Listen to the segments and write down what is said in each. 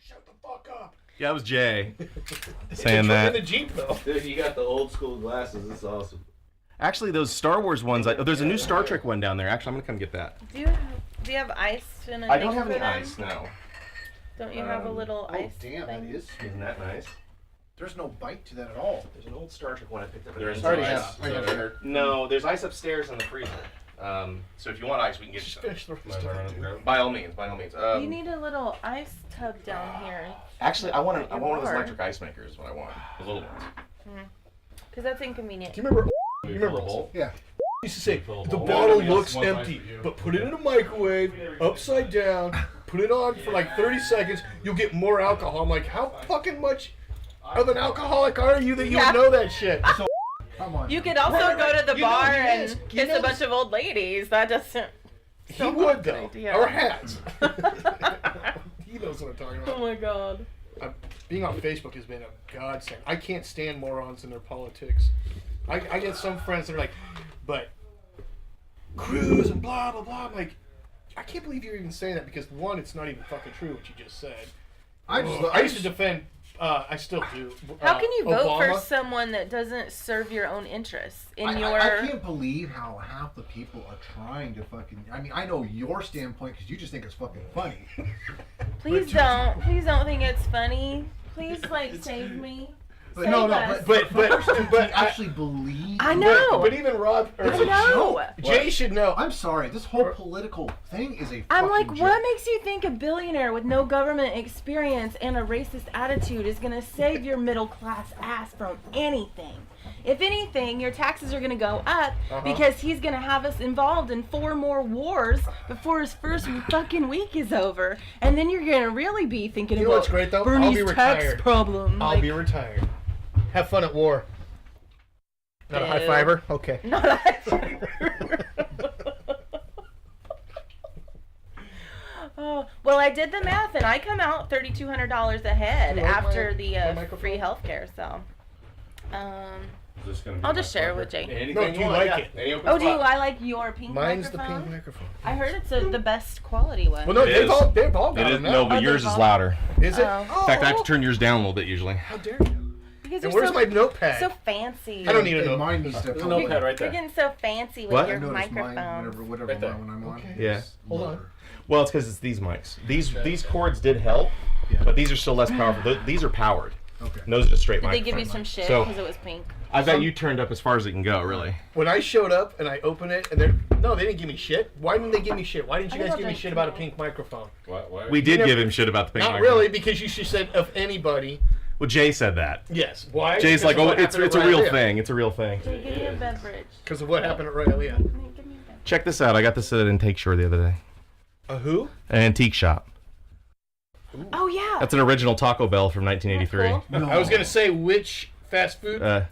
shut the fuck up. Yeah, that was Jay saying that. In the Jeep, though. Dude, you got the old school glasses. It's awesome. Actually, those Star Wars ones, there's a new Star Trek one down there. Actually, I'm going to come get that. Do you have ice in a I don't have thing any for them? ice, no. Don't you have a little ice Damn, thing? that is. Isn't that nice? There's no bite to that at all. There's an old Star Trek one I picked up. There's already ice. have. I have heard. No, there's ice upstairs in the freezer. So if you want ice, we can get you Just some. finish the rest of it, dude. By all means. You need a little ice tub down here. Actually, I want Your one of those bar. electric ice makers. Is what I want. The little ones. Because that's inconvenient. Do you remember? Yeah. Used to say the bottle looks empty, but put it in a microwave, upside down, put it on for like 30 seconds. You'll get more alcohol. I'm like, how fucking much of an alcoholic are you that you would know that shit? So, come on. You could also go to the You know bar he and is. You kiss know a bunch of old ladies. That doesn't. He would though, idea. or hats. He knows what I'm talking Oh about. my god. Being on Facebook has been a godsend. I can't stand morons in their politics. I get some friends that are like, but Cruz and blah blah blah. I'm like, I can't believe you're even saying that because one, it's not even fucking true what you just said. I used to defend. I still do. How can you vote Obama. for someone that doesn't serve your own interests in I your? can't believe how half the people are trying to fucking. I mean, I know your standpoint because you just think it's fucking funny. Please don't think it's funny. Please, save me. But Save us. but I actually believe. I know. But even Rob or I know. Jay should know. I'm sorry. This whole political thing is a. I'm fucking like, joke. what makes you think a billionaire with no government experience and a racist attitude is going to save your middle class ass from anything? If anything, your taxes are going to go up because he's going to have us involved in 4 more wars before his first fucking week is over. And then you're going to really be thinking You know about what's great though? Bernie's I'll be tax retired. problem. I'll be retired. Have fun at war. Not a high Ew. fiber? Okay. Not a high fiber. Oh, well, I did the math, and I come out $3,200 ahead Do you like after my the microphone? free healthcare. So, Just gonna be I'll my just share it fucker. with Jay. Anything No, do you like it? Any open Oh, do you? spot. I like your pink Mine's the microphone. pink microphone. I heard it's the best quality one. Well, no, It is. they've all got It is, them now. no, but Oh, yours they're is all- louder. Is it? Oh. In fact, I have to turn yours down a little bit usually. How dare you? Because And you're where's so, my notepad? so fancy. I don't need a And notepad. mine needs to. There's a notepad right You're there. getting so fancy with What? your I noticed microphone. mine, whatever Right there. when I'm on. Okay. Yeah. Hold on. Lower. Well, it's because it's these mics. These cords did help, but these are still less powerful. These are powered. Okay. And those are just straight Did they microphones. give you some shit So- because it was pink? I've got you turned up as far as it can go, really. When I showed up and I opened it, and they didn't give me shit. Why didn't they give me shit? Why didn't you I guys don't give me think shit about a so. pink microphone? Why? We did never- give him shit about the pink Not microphone. really, because you said of anybody. Well, Jay said that. Yes. Why? Jay's Because like, of oh, what it's happened a at real Rylea. thing. It's a real thing. Give me a beverage. Because of what happened at Rylea. Give me a beverage. Check this out. I got this at an antique store the other day. A who? An antique shop. Oh yeah. That's an original Taco Bell from 1983. Cool. No. I was gonna say which fast food.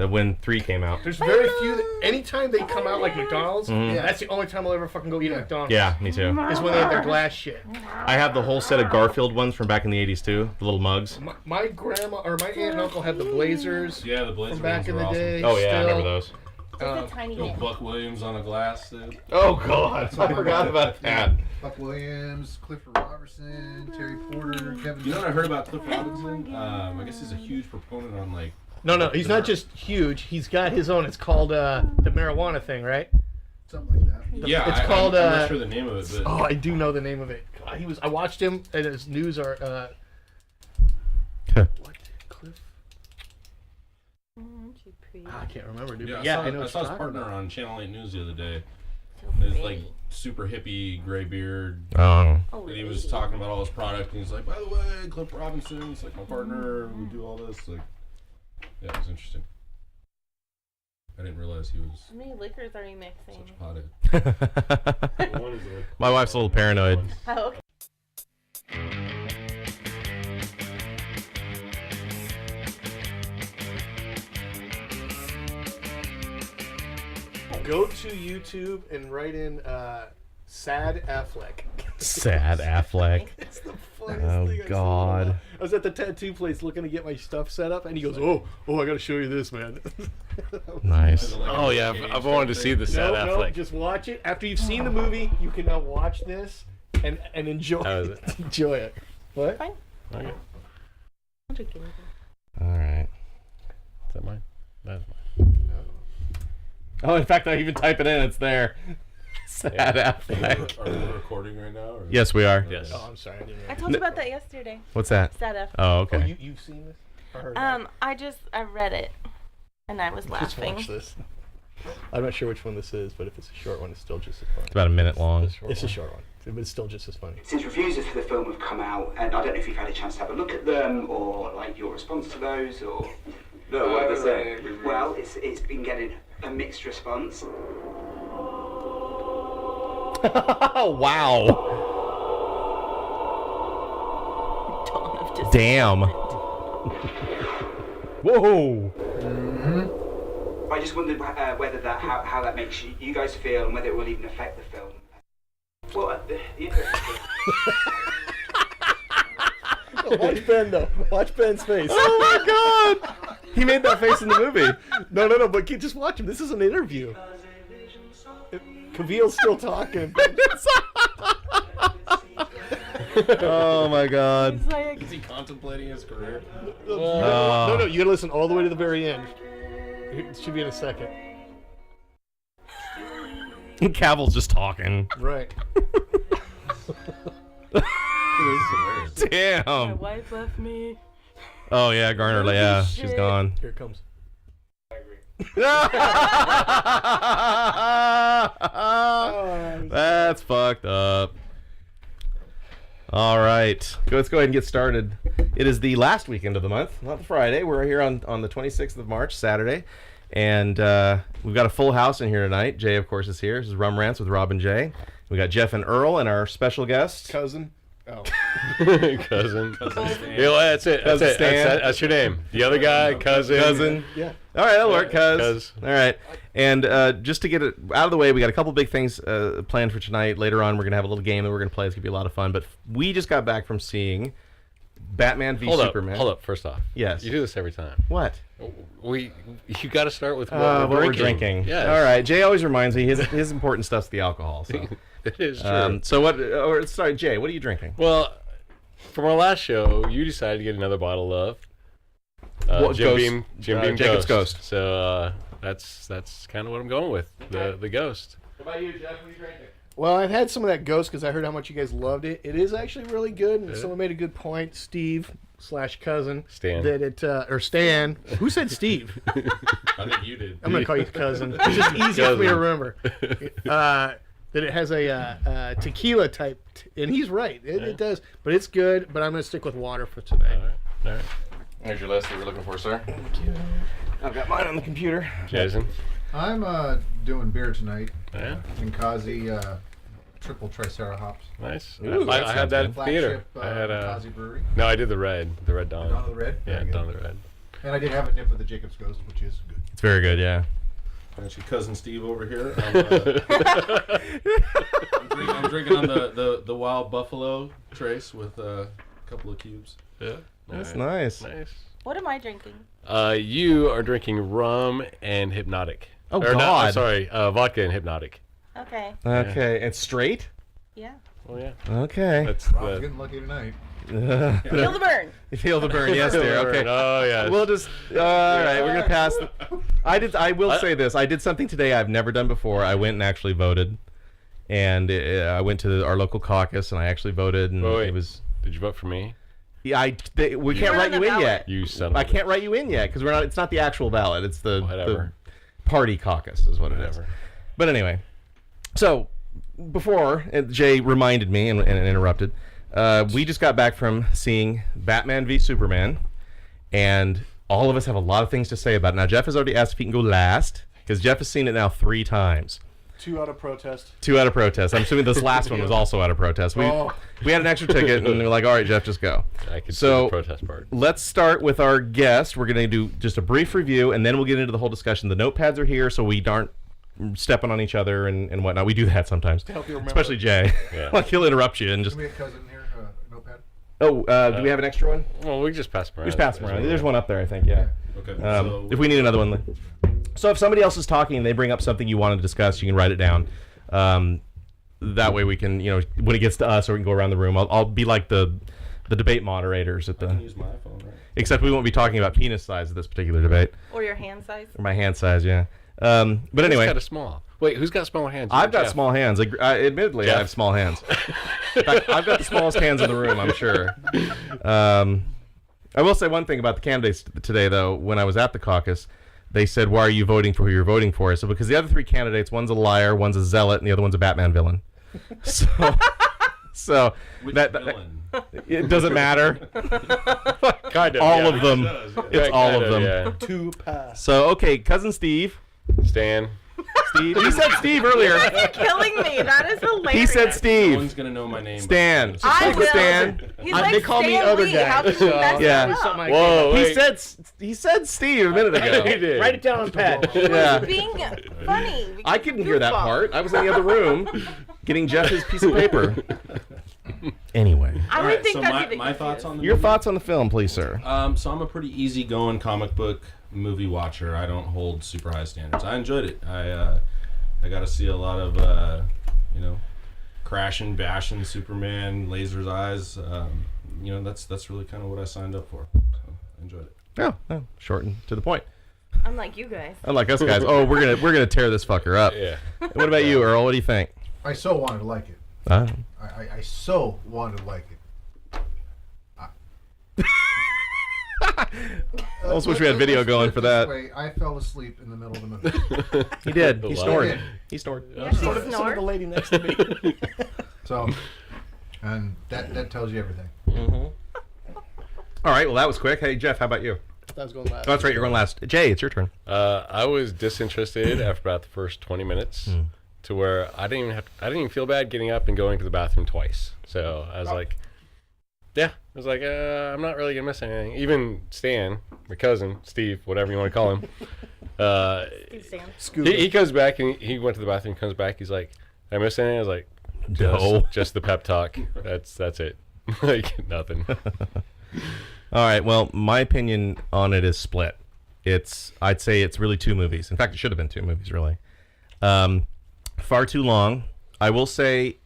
When 3 came out. There's very few. Anytime they come out like McDonald's, Mhm. that's the only time I'll ever fucking go eat at McDonald's. Yeah, me too. Is when they have their glass shit. I have the whole set of Garfield ones from back in the 80s too. The little mugs. My grandma or my aunt and uncle had the Blazers Yeah, the Blazer from back ones in were the awesome. day. Oh yeah, I still. remember those. Just a tiny Little bit. Buck Williams on a glass, dude. Oh god, I forgot about that. Buck Williams, Clifford Robertson, Terry Porter, Kevin. You know what I heard about Cliff Robinson? I guess he's a huge proponent on like. No, he's not just huge. He's got his own. It's called the marijuana thing, right? Something like that. Yeah, It's called, I'm not sure the name of it, but Oh, I do know the name of it. God, I watched him at his news what? Cliff? I can't remember, dude. yeah, But yeah, I know saw what his you're talking partner about. on Channel 8 News the other day. So His pretty. like super hippie gray beard. Oh. Oh, And he was lady. talking about all his product, and he's like, "By the way, Cliff Robinson's like my partner. We do all this." Like, yeah, it was interesting. I didn't realize he was How many liquors are you mixing? such a pothead. My wife's a little paranoid. Oh, okay. Go to YouTube and write in Sad Affleck. Sad Affleck. It's the funniest Oh, thing I've seen in a God. while. I was at the tattoo place looking to get my stuff set up, and he goes, "Oh, I gotta show you this, man." Nice. Oh yeah, I've wanted to see the Sad No, Affleck. just watch it. After you've seen the movie, you can now watch this and enjoy How is it. Enjoy it. What? Fine. Okay. I'll drink anything. All right. Is that mine? That's mine. Oh, in fact, I even type it in. It's there. Sad affect. Are we recording right now? Or? Yes, we are. Yes. Oh, I'm sorry. I didn't I know. told you about that yesterday. What's that? Sad F. Oh, Oh, okay. you've seen this? Or heard of it? I read it, and I was Just laughing. watch this. I'm not sure which one this is, but if it's a short one, it's still just as funny. It's about a minute long. It's a short one, but it's still just as funny. Since reviews for the film have come out, and I don't know if you've had a chance to have a look at them, or like your response to those, or No, what are they saying? well, it's been getting a mixed response. Oh, wow. Dawn of disappointment. Damn. Whoa. I just wondered whether that how that makes you guys feel, and whether it will even affect the film. Well, the interesting thing. Watch Ben though. Watch Ben's face. Oh, my God. He made that face in the movie. No, but just watch him. This is an interview. Cavill's still talking. Oh, my God. It's like, Is he contemplating his career? No, you gotta listen all the way to the very end. It should be in a second. Cavill's just talking. Right. my Damn. wife left me. Oh, yeah, Garner. Holy Yeah, shit. she's gone. Here it comes. That's fucked up. All right, let's go ahead and get started. It is the last weekend of the month, not the Friday. We're here on the 26th of March, Saturday, and we've got a full house in here tonight. Jay, of course, is here. This is Rum Rants with Rob and Jay. We got Jeff and Earl and our special guest. Cousin. Oh. Cousin. Yeah, well, that's it. That's Cousin it. Stan. That's your name. The other guy, cousin. Cousin. Yeah. All right, that'll work, cuz. Cuz. All right. And just to get it out of the way, we got a couple big things planned for tonight. Later on, we're going to have a little game that we're going to play. It's going to be a lot of fun. But we just got back from seeing Batman v Superman. Hold up. First off. Yes. You do this every time. What? You got to start with what What we're we're drinking. drinking. Yes. All right. Jay always reminds me his important stuff's the alcohol. So, It is true. so what? Or, sorry, Jay. What are you drinking? Well, from our last show, you decided to get another bottle of What, Jim Ghost? Beam Jacob's Ghost. So that's kind of what I'm going with. The Ghost. What about you, Jeff? What are you drinking? Well, I've had some of that Ghost because I heard how much you guys loved it. It is actually really good, and Yeah. someone made a good point, Steve/cousin. Stan. That it or Stan. Who said Steve? I think you did. I'm gonna call you cousin. It's just easy for me to remember. That it has a tequila type, and he's right. It does, but it's good. But I'm gonna stick with water for tonight. All right. There's your list that we're looking for, sir. Thank you. I've got mine on the computer. Jason. I'm doing beer tonight. Yeah. Ninkasi triple Tricera hops. Nice. Ooh, that I had sounds that good. at the theater. Flagship I had Ninkasi Brewery. No, I did the red Dawn. Dawn of the Red. Yeah, Very good. Dawn of the Red. And I did have a nip of the Jacob's Ghost, which is good. It's very good, yeah. Actually, cousin Steve over here. I'm drinking on the Wild Buffalo Trace with a couple of cubes. Yeah. That's All nice. Nice. What am I drinking? You are drinking rum and hypnotic. Oh, Or God. sorry, vodka and hypnotic. Okay. Okay, and straight? Yeah. Oh yeah. Okay. That's Rob's getting lucky tonight. Feel the burn. You feel the burn, yes, dear. Okay. Oh yeah. We'll just. All right, we're gonna pass. I will say this. I did something today I've never done before. I went and actually voted, and I went to our local caucus and I actually voted, and Wait. it was. Did you vote for me? Yeah, we can't were write on you the in yet. ballot. You son of I a can't write you in yet because we're not. It's not the actual ballot. It's the Whatever. party caucus is what it is. Whatever. But anyway, so before Jay reminded me and interrupted, we just got back from seeing Batman v Superman, and all of us have a lot of things to say about it. Now, Jeff has already asked if he can go last because Jeff has seen it now 3 times. 2 out of protest. 2 out of protest. I'm assuming this last one was also out of protest. We had an extra ticket, and we were like, all right, Jeff, just go. I could So- see the protest part. Let's start with our guest. We're going to do just a brief review, and then we'll get into the whole discussion. The notepads are here, so we aren't stepping on each other and whatnot. We do that sometimes, help you remember. especially Jay. Yeah. Like he'll interrupt you and just. Give me a cousin here, notepad. Oh, do we have an extra one? Well, we just pass them around. Just pass them around. There's one up there, I think. Yeah. Okay. If we need another one. So if somebody else is talking and they bring up something you want to discuss, you can write it down. That way we can, when it gets to us, or we can go around the room. I'll be like the the debate moderators at I can the. use my iPhone, right? Except we won't be talking about penis size at this particular debate, Or your hand size. or my hand size. Yeah. But anyway, kind of small. Wait, who's got smaller hands? You I've or got Jeff? small hands. Admittedly, I Jeff. have small hands. In fact, I've got the smallest hands in the room, I'm sure. I will say one thing about the candidates today, though. When I was at the caucus, they said, "Why are you voting for who you're voting for?" So because the other three candidates, one's a liar, one's a zealot, and the other one's a Batman villain. So Which that villain? it doesn't matter. Kind of. All yeah. of them. Does, yeah. It's all of them. Yeah. To pass. So okay, cousin Steve. Stan. Steve. He said Steve earlier. You're killing me. That is hilarious. He said No Steve. one's gonna know my name. Stan. I Like will. Stan. He's They like call me Stan other Lee. guy, How can you so- mess Yeah. that up? Something I Whoa, He wait. said Steve a minute ago. He did. Write it down on pad. Yeah. Being funny. I couldn't hear that Goofball. part. I was in the other room getting Jeff his piece of paper. Anyway, I All would right, think so that's my ridiculous. thoughts on the your movie? thoughts on the film, please, sir. So I'm a pretty easygoing comic book movie watcher. I don't hold super high standards. I enjoyed it. I got to see a lot of crashing, bashing Superman, lasers eyes. That's really kind of what I signed up for. So I enjoyed it. Oh, short and to the point. Unlike you guys. Unlike us guys. Oh, we're gonna tear this fucker up. Yeah. What about you, Earl? What do you think? I so wanted to like it. Uh, I so wanted to like it. I almost wish we had video Let's going put for it this that. way, I fell asleep in the middle of the movie. He did. He The snored. lie. He snored. Yeah, she Sort of snort. the lady next to me. So, and that tells you everything. All right. Well, that was quick. Hey, Jeff, how about you? That was going last. Oh, that's right. You're going last. Jay, it's your turn. I was disinterested after about the first 20 minutes, to where I didn't even feel bad getting up and going to the bathroom twice. So I was like, I'm not really gonna miss anything. Even Stan, my cousin, Steve, whatever you want to call him, he comes back and he went to the bathroom. Comes back, he's like, "I missed anything?" I was like, No. just the pep talk. That's it. Like nothing. All right. Well, my opinion on it is split. I'd say it's really two movies. In fact, it should have been two movies, really. Far too long. I will say,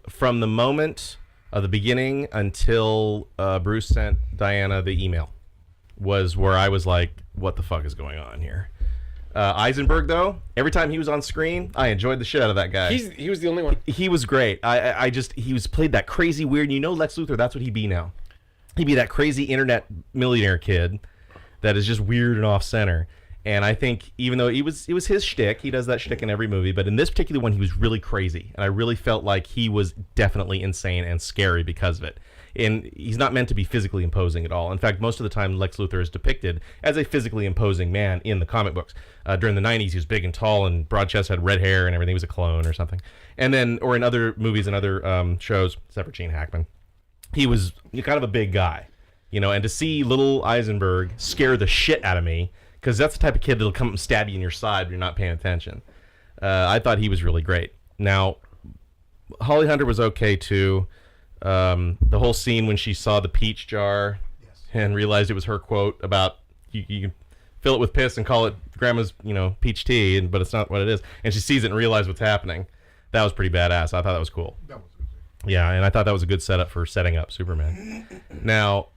from the moment of the beginning until Bruce sent Diana the email, was where I was like, "What the fuck is going on here?" Eisenberg, though, every time he was on screen, I enjoyed the shit out of that guy. He was the only one. He was great. He was played that crazy weird. You know, Lex Luthor. That's what he'd be now. He'd be that crazy internet millionaire kid that is just weird and off center. And I think even though it was his shtick, he does that shtick in every movie. But in this particular one, he was really crazy, and I really felt like he was definitely insane and scary because of it. And he's not meant to be physically imposing at all. In fact, most of the time, Lex Luthor is depicted as a physically imposing man in the comic books. During the 90s, he was big and tall and broad chest, had red hair and everything. He was a clone or something. And then, or in other movies and other shows, except for Gene Hackman, he was kind of a big guy, and to see little Eisenberg scare the shit out of me, because that's the type of kid that'll come up and stab you in your side when you're not paying attention. I thought he was really great. Now, Holly Hunter was okay too. The whole scene when she saw the peach jar and realized it was her quote about you can fill it with piss and call it grandma's peach tea, but it's not what it is. And she sees it and realizes what's happening. That was pretty badass. I thought that was cool. That was Yeah, and I thought that was a good setup for setting up Superman. Now,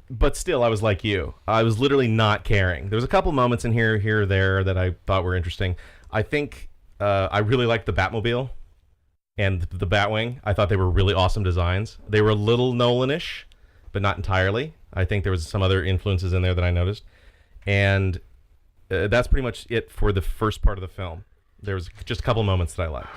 but still, I was like you. I was literally not caring. There was a couple moments in here or there that I thought were interesting. I think I really liked the Batmobile and the Batwing. I thought they were really awesome designs. They were a little Nolan-ish, but not entirely. I think there was some other influences in there that I noticed. And that's pretty much it for the first part of the film. There was just a couple moments that I liked.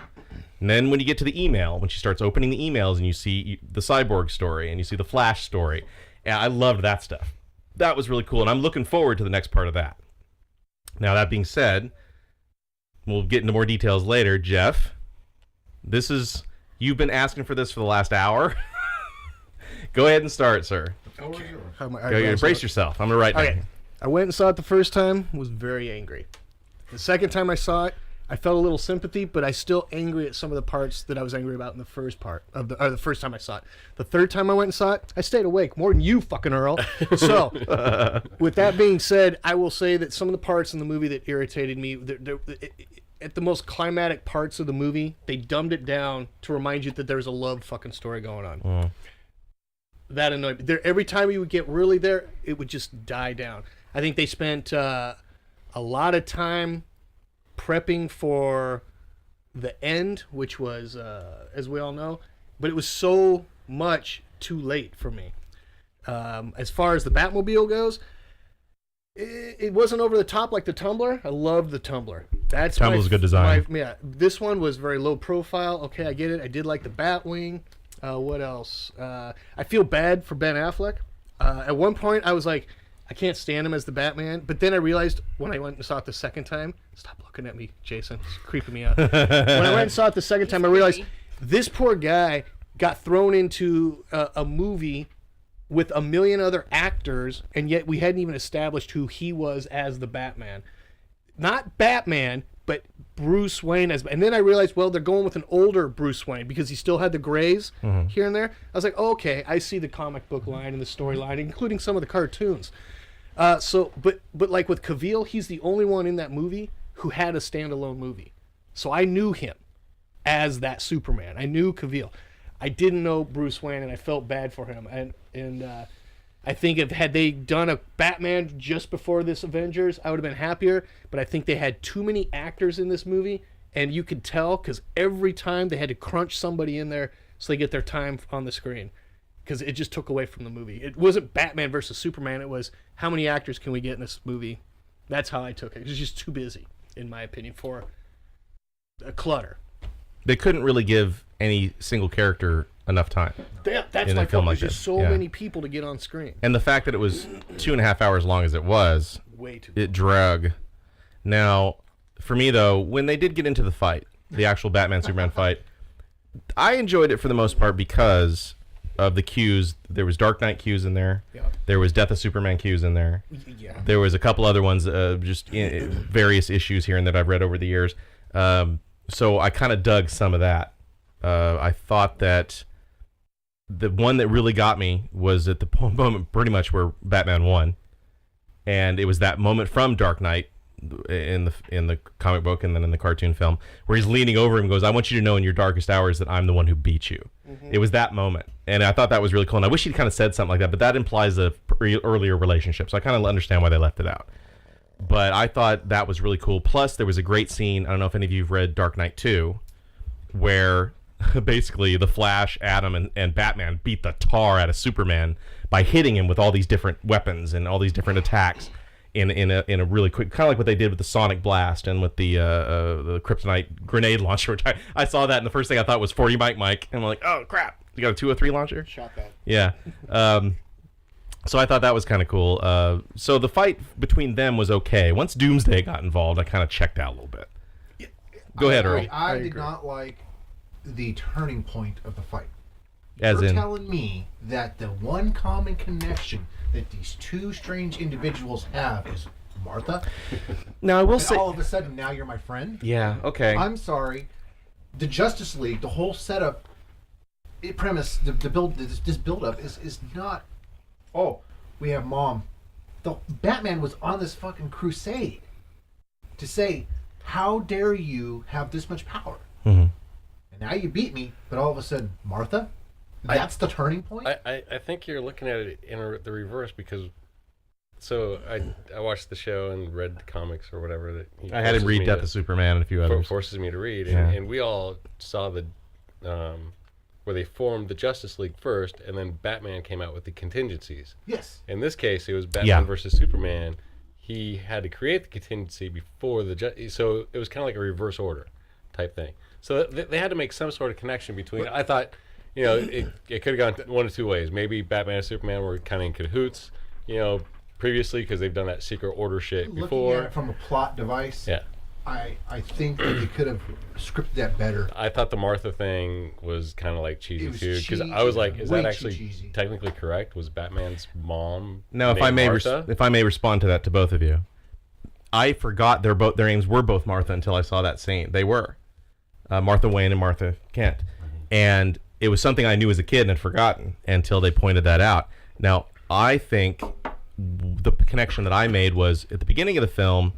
And then when you get to the email, when she starts opening the emails and you see the Cyborg story and you see the Flash story, and I loved that stuff. That was really cool, and I'm looking forward to the next part of that. Now, that being said, we'll get into more details later. Jeff, you've been asking for this for the last hour. Go ahead and start, sir. Brace yourself. I'm going to write down. Okay. I went and saw it the first time, was very angry. The second time I saw it, I felt a little sympathy, but I still angry at some of the parts that I was angry about in the first part of the first time I saw it. The third time I went and saw it, I stayed awake more than you, fucking Earl. So, with that being said, I will say that some of the parts in the movie that irritated me, at the most climatic parts of the movie, they dumbed it down to remind you that there's a love fucking story going on. that annoyed me. Every time we would get really there, it would just die down. I think they spent a lot of time prepping for the end, which was, as we all know, but it was so much too late for me. As far as the Batmobile goes, it wasn't over the top like the Tumbler. I loved the Tumbler. Tumbler's a good design. Yeah, this one was very low profile. Okay, I get it. I did like the Batwing. What else? I feel bad for Ben Affleck. At one point, I was like, I can't stand him as the Batman. But then I realized when I went and saw it the second time, stop looking at me, Jason. It's creeping me out. When I went and saw it the second time, I realized this poor guy got thrown into a movie with a million other actors, and yet we hadn't even established who he was as the Batman. Not Batman, but Bruce Wayne as. And then I realized, well, they're going with an older Bruce Wayne because he still had the grays here and there. I was like, oh, okay, I see the comic book line and the storyline, including some of the cartoons. But like with Cavill, he's the only one in that movie who had a standalone movie. So I knew him as that Superman. I knew Cavill. I didn't know Bruce Wayne, and I felt bad for him. And I think had they done a Batman just before this Avengers, I would have been happier. But I think they had too many actors in this movie, and you could tell because every time they had to crunch somebody in there so they get their time on the screen, because it just took away from the movie. It wasn't Batman versus Superman. It was how many actors can we get in this movie? That's how I took it. It was just too busy, in my opinion, for a clutter. They couldn't really give any single character enough time. That's my film. There's just so many people to get on screen. And the fact that it was 2.5 hours long as it was, way too it drug. Now, for me though, when they did get into the fight, the actual Batman Superman fight, I enjoyed it for the most part because of the cues. There was Dark Knight cues in there. Yeah. There was Death of Superman cues in there. Yeah. There was a couple other ones, just various issues here and that I've read over the years. So I kind of dug some of that. I thought that the one that really got me was at the moment pretty much where Batman won, and it was that moment from Dark Knight in the comic book and then in the cartoon film where he's leaning over him and goes, "I want you to know in your darkest hours that I'm the one who beat you." It was that moment, and I thought that was really cool. And I wish he'd kind of said something like that, but that implies a earlier relationship, so I kind of understand why they left it out. But I thought that was really cool. Plus, there was a great scene. I don't know if any of you have read Dark Knight 2, where basically the Flash, Adam, and Batman beat the tar out of Superman by hitting him with all these different weapons and all these different attacks in a really quick, kind of like what they did with the Sonic Blast and with the Kryptonite grenade launcher. Which I saw that, and the first thing I thought was 40 Mike, and I'm like, oh crap, you got a 203 launcher? Shot that. Yeah. So I thought that was kind of cool. So the fight between them was okay. Once Doomsday got involved, I kind of checked out a little bit. Go ahead, Earl. I did not like the turning point of the fight. As You're in? telling me that the one common connection that these two strange individuals have is Martha? Now I will And say, all of a sudden now you're my friend? yeah, okay. I'm sorry. The Justice League, the whole setup, premise, this build-up is not, oh, we have Mom. The Batman was on this fucking crusade to say, how dare you have this much power? Mm-hmm. And now you beat me, but all of a sudden, Martha? That's the turning point? I think you're looking at it in the reverse because. So I watched the show and read the comics or whatever that he I had him read Death of Superman and a few others. Forces me to read, Yeah. and we all saw the where they formed the Justice League first, and then Batman came out with the contingencies. Yes. In this case, it was Batman Yeah. versus Superman. He had to create the contingency before so it was kind of like a reverse order type thing. So they had to make some sort of connection between. I thought, it could have gone one of two ways. Maybe Batman and Superman were kind of in cahoots, previously because they've done that secret order shit before. Looking at it from a plot device, Yeah. I think that they could have scripted that better. I thought the Martha thing was kind of like cheesy It was too, because cheesy, I was like, is way that too actually cheesy. technically correct? Was Batman's mom? Now, if named I may, Martha? if I may respond to that to both of you, I forgot their names were both Martha until I saw that scene. They were Martha Wayne and Martha Kent, and it was something I knew as a kid and had forgotten until they pointed that out. Now, I think the connection that I made was at the beginning of the film.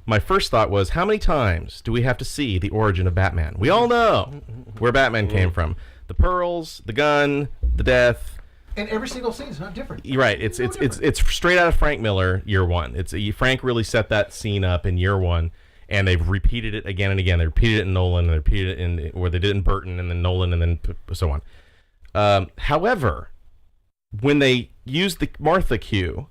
My first thought was, how many times do we have to see the origin of Batman? We all know where Batman came from. The pearls, the gun, the death, And every single scene is not different. You're right. It's straight out of Frank Miller, year one. Frank really set that scene up in year one, and they've repeated it again and again. They repeated it in Nolan, and they repeated it in where they did in Burton, and then Nolan, and then so on. However, when they used the Martha cue,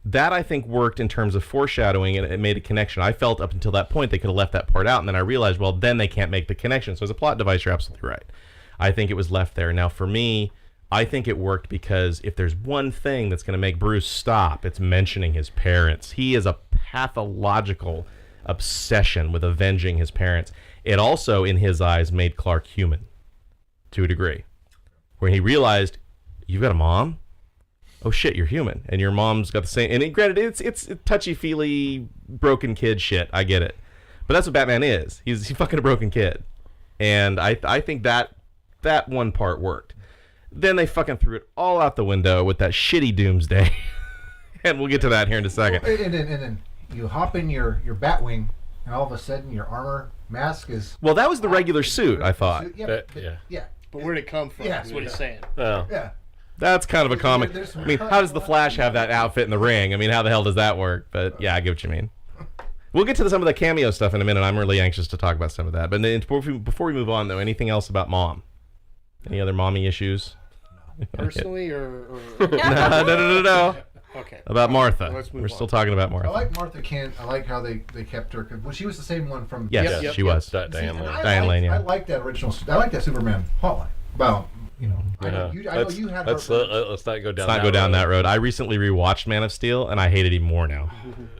that I think worked in terms of foreshadowing, and it made a connection. I felt up until that point they could have left that part out, and then I realized, well, then they can't make the connection. So as a plot device, you're absolutely right. I think it was left there. Now, for me, I think it worked because if there's one thing that's going to make Bruce stop, it's mentioning his parents. He is a pathological obsession with avenging his parents. It also, in his eyes, made Clark human to a degree, where he realized, you've got a mom? Oh shit, you're human, and your mom's got the same. And granted, it's touchy-feely broken kid shit. I get it, but that's what Batman is. He's fucking a broken kid, and I think that one part worked. Then they fucking threw it all out the window with that shitty Doomsday. And we'll get to that here in a second. Well, and then you hop in your Batwing, and all of a sudden your armor mask is... Well, that was the regular suit, I thought. Yeah. But where'd it come from? Yeah. That's what he's saying. Well, Yeah. That's kind of a comic. I mean, how does the Flash have that outfit in the ring? I mean, how the hell does that work? But yeah, I get what you mean. We'll get to some of the cameo stuff in a minute. I'm really anxious to talk about some of that. But before we move on, though, anything else about Mom? Any other mommy issues? Personally, or... No. Okay. About Martha. Let's move We're on. still talking about Martha. I like Martha Kent. I like how they kept her. Well, she was the same one from... Yes, Yep. she was. Diane See, Lane. and Diane Lane, yeah. I like that original... I like that Superman hotline. About, I know let's, you had... let's not go down. Let's not go down that road. I recently rewatched Man of Steel, and I hate it even more now.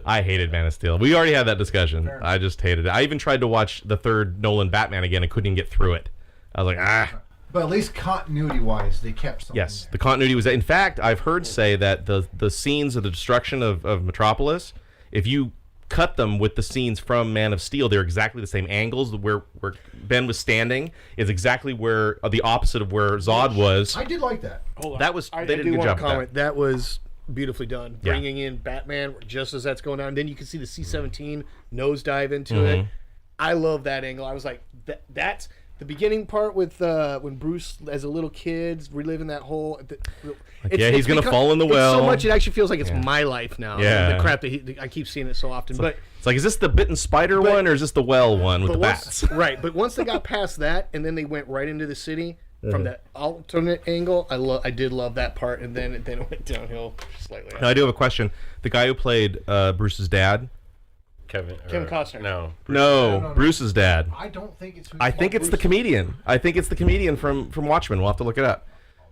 I hated Man of Steel. We already had that discussion. I just hated it. I even tried to watch the third Nolan Batman again and couldn't even get through it. I was like, But at least continuity-wise, they kept something. Yes, the continuity was... In fact, I've heard say that the scenes of the destruction of Metropolis, if you cut them with the scenes from Man of Steel, they're exactly the same angles. Where Ben was standing is exactly where the opposite of where Zod was. I did like that. Hold on. That was... I They did a do good want job to with that. comment. That was beautifully done. Yeah. Bringing in Batman just as that's going on. Then you can see the C-17 nosedive into it. I love that angle. I was like, that's... The beginning part with when Bruce, as a little kid, reliving that whole... he's going to fall in the well. So much, it actually feels like it's my life now. Yeah. The crap that I keep seeing it so often. But It's like, is this the bitten spider one, or is this the well one with the bats? Right, but once they got past that, and then they went right into the city from that alternate angle, I did love that part, and then it went downhill slightly. Now, I do have a question. The guy who played Bruce's dad... Kevin Costner. No. No, Bruce's dad. I don't think it's... I think it's the comedian. I think it's the comedian from Watchmen. We'll have to look it up.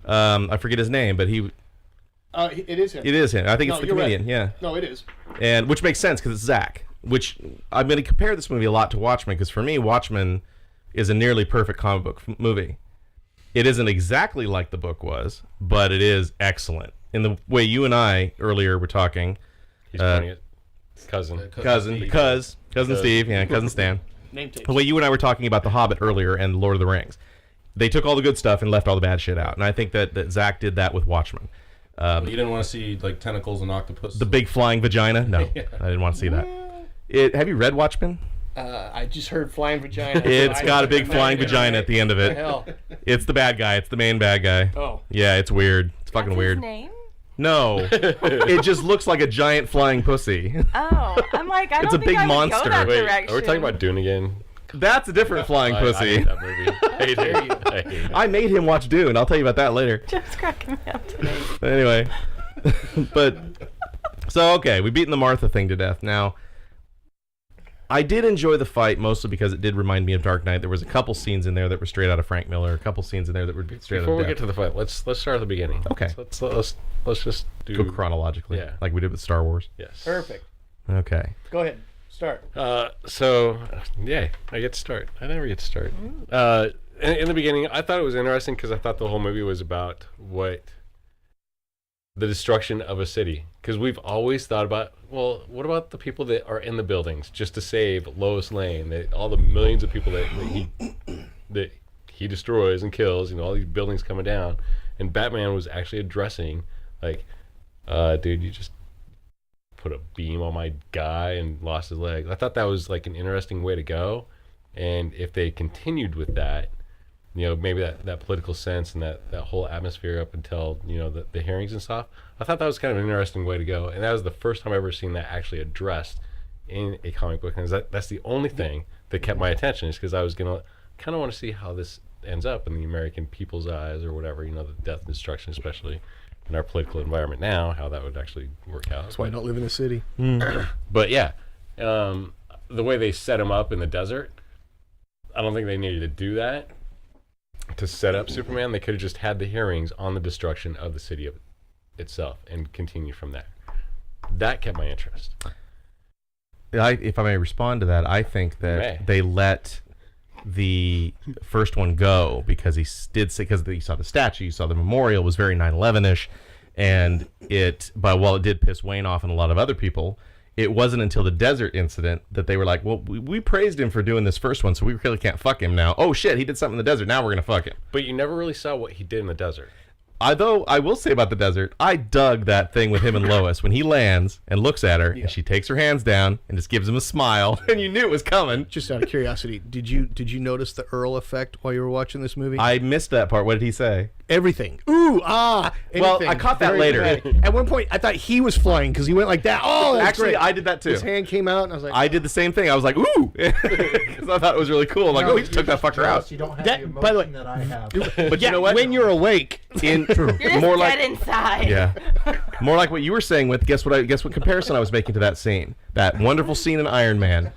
I forget his name, but It is him. it is him. I think No, it's the you're right. comedian. Yeah, No, it is. and which makes sense because it's Zach. Which I'm going to compare this movie a lot to Watchmen because for me, Watchmen is a nearly perfect comic book movie. It isn't exactly like the book was, but it is excellent in the way you and I earlier were talking. He's pointing at cousin Steve, yeah, cousin Stan. Name tape. The way you and I were talking about The Hobbit earlier and Lord of the Rings. They took all the good stuff and left all the bad shit out. And I think that Zach did that with Watchmen. You didn't want to see like tentacles and octopus. The big flying vagina? No, I didn't want to see that. Have you read Watchmen? I just heard flying vagina. It's got a big flying vagina at the end of it. Hell. It's the bad guy. It's the main bad guy. Oh. Yeah, it's weird. It's fucking That's weird. His name? No, it just looks like a giant flying pussy. Oh, I'm like, I It's don't a think big I would monster. Go that Wait, direction. are we talking about Dune again? That's a different flying I pussy. hate that movie. I hate it. I made him watch Dune. I'll tell you about that later. Jeff's cracking me up today. Anyway, but so okay, we've beaten the Martha thing to death. Now, I did enjoy the fight mostly because it did remind me of Dark Knight. There was a couple scenes in there that were straight out of Frank Miller. A couple scenes in there that were straight Before out we of get to the fight, let's start at the beginning. Okay. Let's just do go chronologically, Yeah. like we did with Star Wars. Yes. Perfect. Okay. Go ahead. Start. Yeah, I get to start. I never get to start. In the beginning, I thought it was interesting because I thought the whole movie was about the destruction of a city. Because we've always thought about, well, what about the people that are in the buildings just to save Lois Lane? All the millions of people that he destroys and kills, all these buildings coming down. And Batman was actually addressing, like, dude, you just put a beam on my guy and lost his leg. I thought that was like an interesting way to go. And if they continued with that, maybe that political sense and that whole atmosphere up until the hearings and stuff. I thought that was kind of an interesting way to go, and that was the first time I ever seen that actually addressed in a comic book, and that's the only thing that kept my attention, is because I was gonna kind of want to see how this ends up in the American people's eyes or whatever, the death and destruction, especially in our political environment now, how that would actually work out. That's why I don't live in the city. But yeah, the way they set him up in the desert, I don't think they needed to do that to set up Superman. They could have just had the hearings on the destruction of the city itself and continue from there. That kept my interest. If I may respond to that, I think that they let the first one go because he did say, because you saw the statue, you saw the memorial was very 9/11ish, and while it did piss Wayne off and a lot of other people, it wasn't until the desert incident that they were like, well, we praised him for doing this first one, so we really can't fuck him now. Oh shit, he did something in the desert, now we're gonna fuck him. But you never really saw what he did in the desert. Although I will say about the desert, I dug that thing with him and Lois when he lands and looks at her, and she takes her hands down and just gives him a smile, and you knew it was coming. Just out of curiosity, did you notice the Earl effect while you were watching this movie? I missed that part. What did he say? Everything. Ooh, ah. Anything. Well, I caught that Very later. dramatic. At one point, I thought he was flying because he went like that. Oh, that's actually, great. I did that too. His hand came out, and I was like, I did the same thing. I was like, ooh, because I thought it was really cool. I'm like, oh, he just took that fucker out. You don't have That- the emotion by the way- that I have. But you know what? when you're awake, In You're just more dead like inside. yeah, more like what you were saying with guess what comparison I was making to that scene, that wonderful scene in Iron Man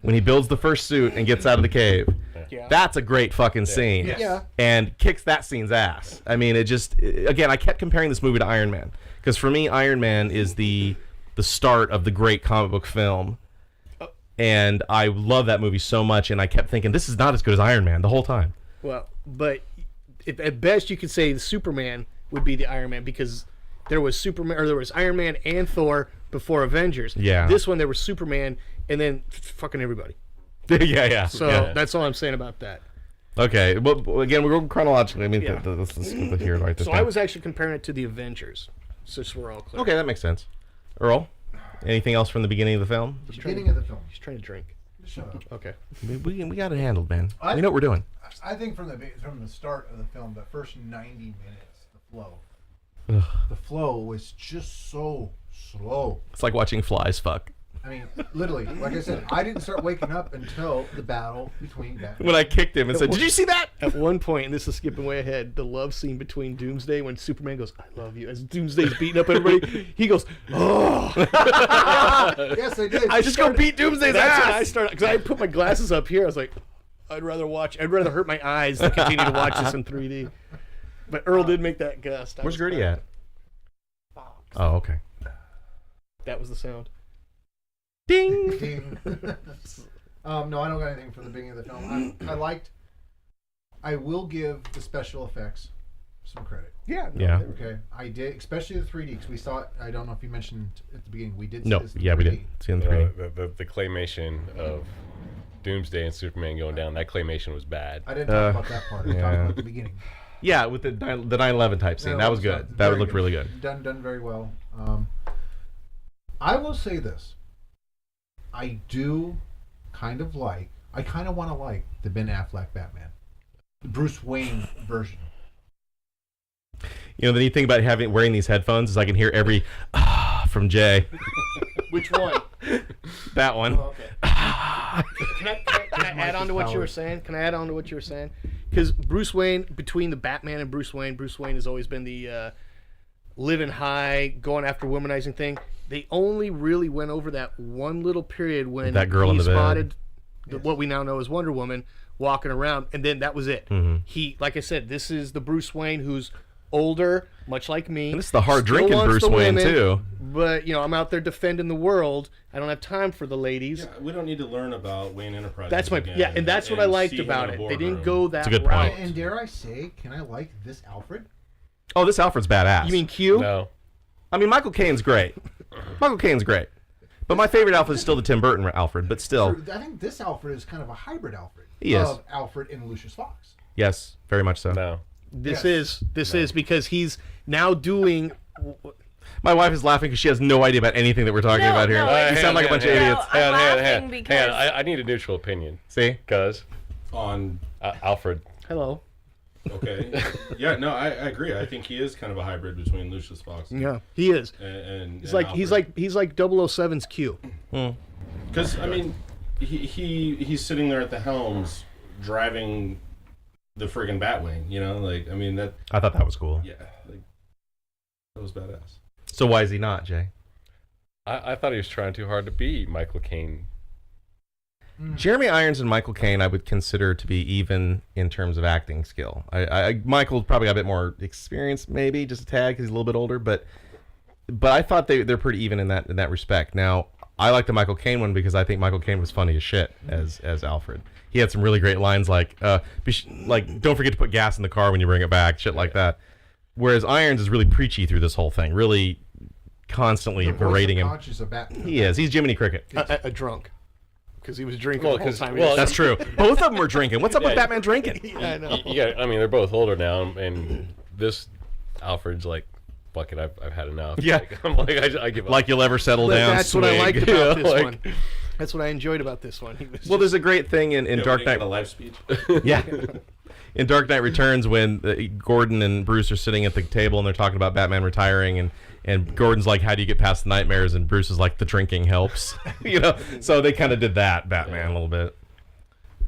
when he builds the first suit and gets out of the cave. Yeah. That's a great fucking scene. Yes. Yeah. And kicks that scene's ass. I mean, again, I kept comparing this movie to Iron Man because for me, Iron Man is the start of the great comic book film. And I love that movie so much, and I kept thinking this is not as good as Iron Man the whole time. well, but at best you could say the Superman would be the Iron Man because there was Superman, or there was Iron Man and Thor before Avengers. Yeah. This one there was Superman and then fucking everybody. yeah. So that's all I'm saying about that. Okay. Well, again, we're going chronologically. I mean, Yeah. let's here right this So I was actually comparing it to the Avengers. So we're all clear. okay. That makes sense. Earl, anything else from the beginning of the film? The beginning of the film. He's trying to drink. Shut up. Okay. We got it handled, man. We know what we're doing. I think from the start of the film, the first 90 minutes, the flow. Ugh. The flow was just so slow. It's like watching flies fuck. I mean, literally, like I said, I didn't start waking up until the battle between Batman. When I kicked him and said, "Did you see that?" At one point, and this is skipping way ahead, the love scene between Doomsday when Superman goes, "I love you," as Doomsday's beating up everybody, he goes, "Oh." Yes, I did. I just go beat Doomsday's That's when ass. I started, because I put my glasses up here. I was like, I'd rather hurt my eyes than continue to watch this in 3D. But Earl did make that gust. I Where's was Gertie proud. at? Oh, okay. That was the sound. Ding. Ding. No, I don't got anything from the beginning of the film. I will give the special effects some credit. Yeah. Yeah. Okay, I did, especially the 3D, because we saw it. I don't know if you mentioned at the beginning, we did see No. this in Yeah, we 3D. did. See in the 3D. The claymation of Doomsday and Superman going down, that claymation was bad. I didn't talk about that part. I talked about the beginning. Yeah, with the 9/11 type scene. No, That was so good. That very looked really good. Done very well. I will say this. I do kind of want to like the Ben Affleck Batman. The Bruce Wayne version. You know, the neat thing about wearing these headphones is I can hear every from Jay. Which one? That one. Oh, okay. Can I add on to what you were saying? Because Bruce Wayne, between the Batman and Bruce Wayne has always been the living high, going after womanizing thing. They only really went over that one little period when That girl he in the bed. spotted what we now know as Wonder Woman walking around, and then that was it. Mm-hmm. He, like I said, this is the Bruce Wayne who's older, much like me. And this is the hard still drinking wants Bruce the Wayne women, too. But I'm out there defending the world. I don't have time for the ladies. Yeah, we don't need to learn about Wayne Enterprises. That's my again and that's what I liked see him about in it. a They didn't boardroom. go that It's a good route. point. And dare I say, can I like this Alfred? Oh, this Alfred's badass. You mean Q? No. I mean, Michael Caine's great. But my favorite Alfred is still the Tim Burton Alfred. But still, I think this Alfred is kind of a hybrid Alfred. He is. Of Alfred and Lucius Fox. yes, very much so. No. This Yes. is because he's now doing. My wife is laughing because she has no idea about anything that we're talking No, about here. no, you sound like a bunch of no, idiots. I'm laughing Hang on. because I need a neutral opinion. See? Because On Alfred. Hello. Okay. Yeah, no, I agree. I think he is kind of a hybrid between Lucius Fox Yeah, he is. and He's like Alfred. he's like 007's Q. Because I mean, he's sitting there at the helms, driving the friggin' Batwing. You know, like I mean that. I thought that was cool. Yeah, like that was badass. So why is he not, Jay? I thought he was trying too hard to be Michael Caine. Jeremy Irons and Michael Caine I would consider to be even in terms of acting skill. Michael's probably got a bit more experience, maybe just a tad because he's a little bit older, but I thought they're pretty even in that respect. Now I like the Michael Caine one because I think Michael Caine was funny as shit as Alfred. He had some really great lines like don't forget to put gas in the car when you bring it back, shit like that. Whereas Irons is really preachy through this whole thing, really constantly berating him. He is. He's Jiminy Cricket. A drunk. Because he was drinking Well, the whole 'cause- time. well, That's true. Both of them were drinking. What's up with Batman drinking? Yeah, I know. I mean, they're both older now, and this Alfred's like, fuck it, I've had enough. Yeah. Like, I'm like, I give up. Like you'll ever settle down. That's what I swig. liked You know, about this like- one. That's what I enjoyed about this one. He was Well, there's a great thing in Yeah, Dark when he Knight. got a life speech. Yeah. In Dark Knight Returns, when Gordon and Bruce are sitting at the table and they're talking about Batman retiring, and Gordon's like, "How do you get past the nightmares?" And Bruce is like, "The drinking helps." You know, so they kind of did that Batman a little bit.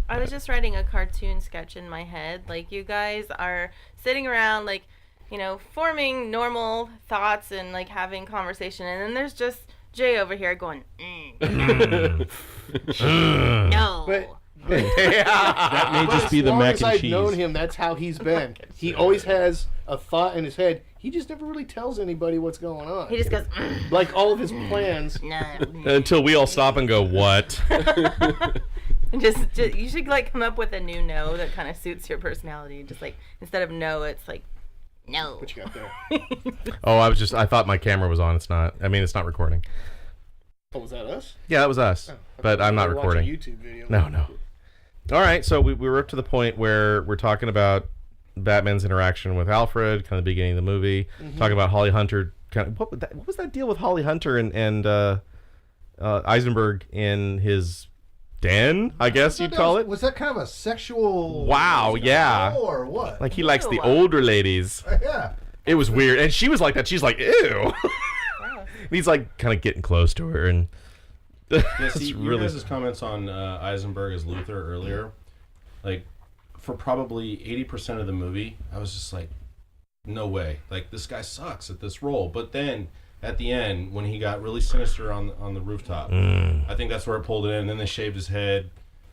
I was just writing a cartoon sketch in my head. Like, you guys are sitting around, like, you know, forming normal thoughts and, like, having conversation. And then there's just Jay over here going, no. But That may just be as the long mac as and I've cheese. known him, that's how he's been. He always has a thought in his head. He just never really tells anybody what's going on. He just goes, Like all of his plans. no. Until we all stop and go, "What?" just you should, like, come up with a new no that kind of suits your personality. Just, like, instead of no, it's like, no. What you got there? Oh, I thought my camera was on. It's not. I mean, it's not recording. Oh, was that us? Yeah, that was us. But I'm not We were watching recording. a YouTube video. No. All right, so we were up to the point where we're talking about Batman's interaction with Alfred, kind of the beginning of the movie. Talking about Holly Hunter. What was that deal with Holly Hunter and Eisenberg in his den? I guess you'd call it. Was that kind of a sexual? Wow, yeah. Or what? Like he likes the Ew. older ladies. Yeah. It was weird, and she was like that. She's like, "Ew." And he's like kind of getting close to her, and Yeah, it's see, your guys' comments on Eisenberg as Luthor earlier, like, for probably 80% of the movie, I was just like, no way. Like, this guy sucks at this role. But then, at the end, when he got really sinister on the rooftop, I think that's where it pulled it in. And then they shaved his head,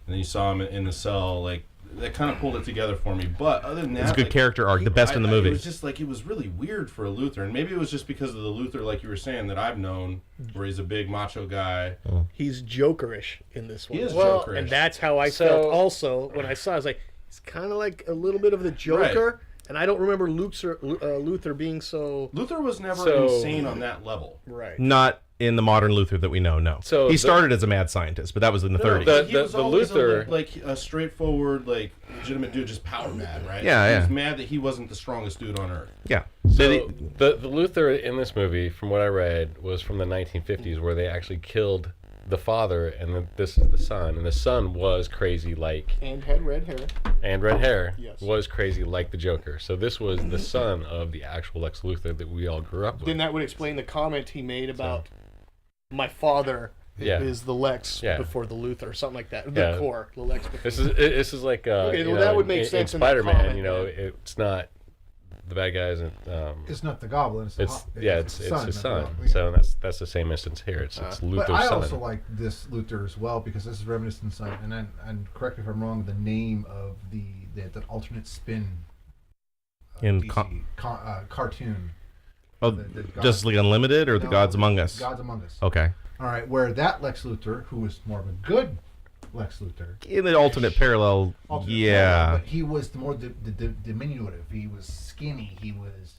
and then you saw him in the cell. Like, that kind of pulled it together for me. But other than that, it's a good like, character arc, the best in the movie. It was just like, it was really weird for a Luthor. And maybe it was just because of the Luthor, like you were saying, that I've known, where he's a big macho guy. He's Jokerish in this one. He is well, Jokerish. and that's how I So- felt also when I saw it. I was like, he's kind of like a little bit of the Joker. And I don't remember Luther being so... Luthor was never So- insane on that level. Right. Not in the modern Luthor that we know, no. So he the- started as a mad scientist, but that was in the 30s. He was the always Luthor- like a straightforward, like, legitimate dude, just power mad, right? Yeah, He yeah. was mad that he wasn't the strongest dude on Earth. Yeah. So the Luthor in this movie, from what I read, was from the 1950s, where they actually killed the father, and this is the son, and the son was crazy like, And had red hair. and red hair, Yes. was crazy like the Joker. So this was the son of the actual Lex Luthor that we all grew up with. Then that would explain the comment he made about my father Yeah. is the Lex Yeah. before the Luthor, or something like that. The Yeah. core, the Lex before. This is like Okay, you well, know, that would make in sense in that Spider-Man. comment, You know, yeah. it's not the bad guys, and It's not the Goblin. It's it's the it's his of the son. Goblin. So that's the same instance here. It's Luthor's But I son. also like this Luthor as well because this is reminiscent of, and correct me if I'm wrong, the name of the alternate spin In DC cartoon. Oh, the God- Justice League Unlimited or The No, Gods Among Us? Gods Among Us. Okay. All right, where that Lex Luthor, who was more of a good Lex Luthor, In the alternate parallel, but he was more diminutive. He was skinny. He was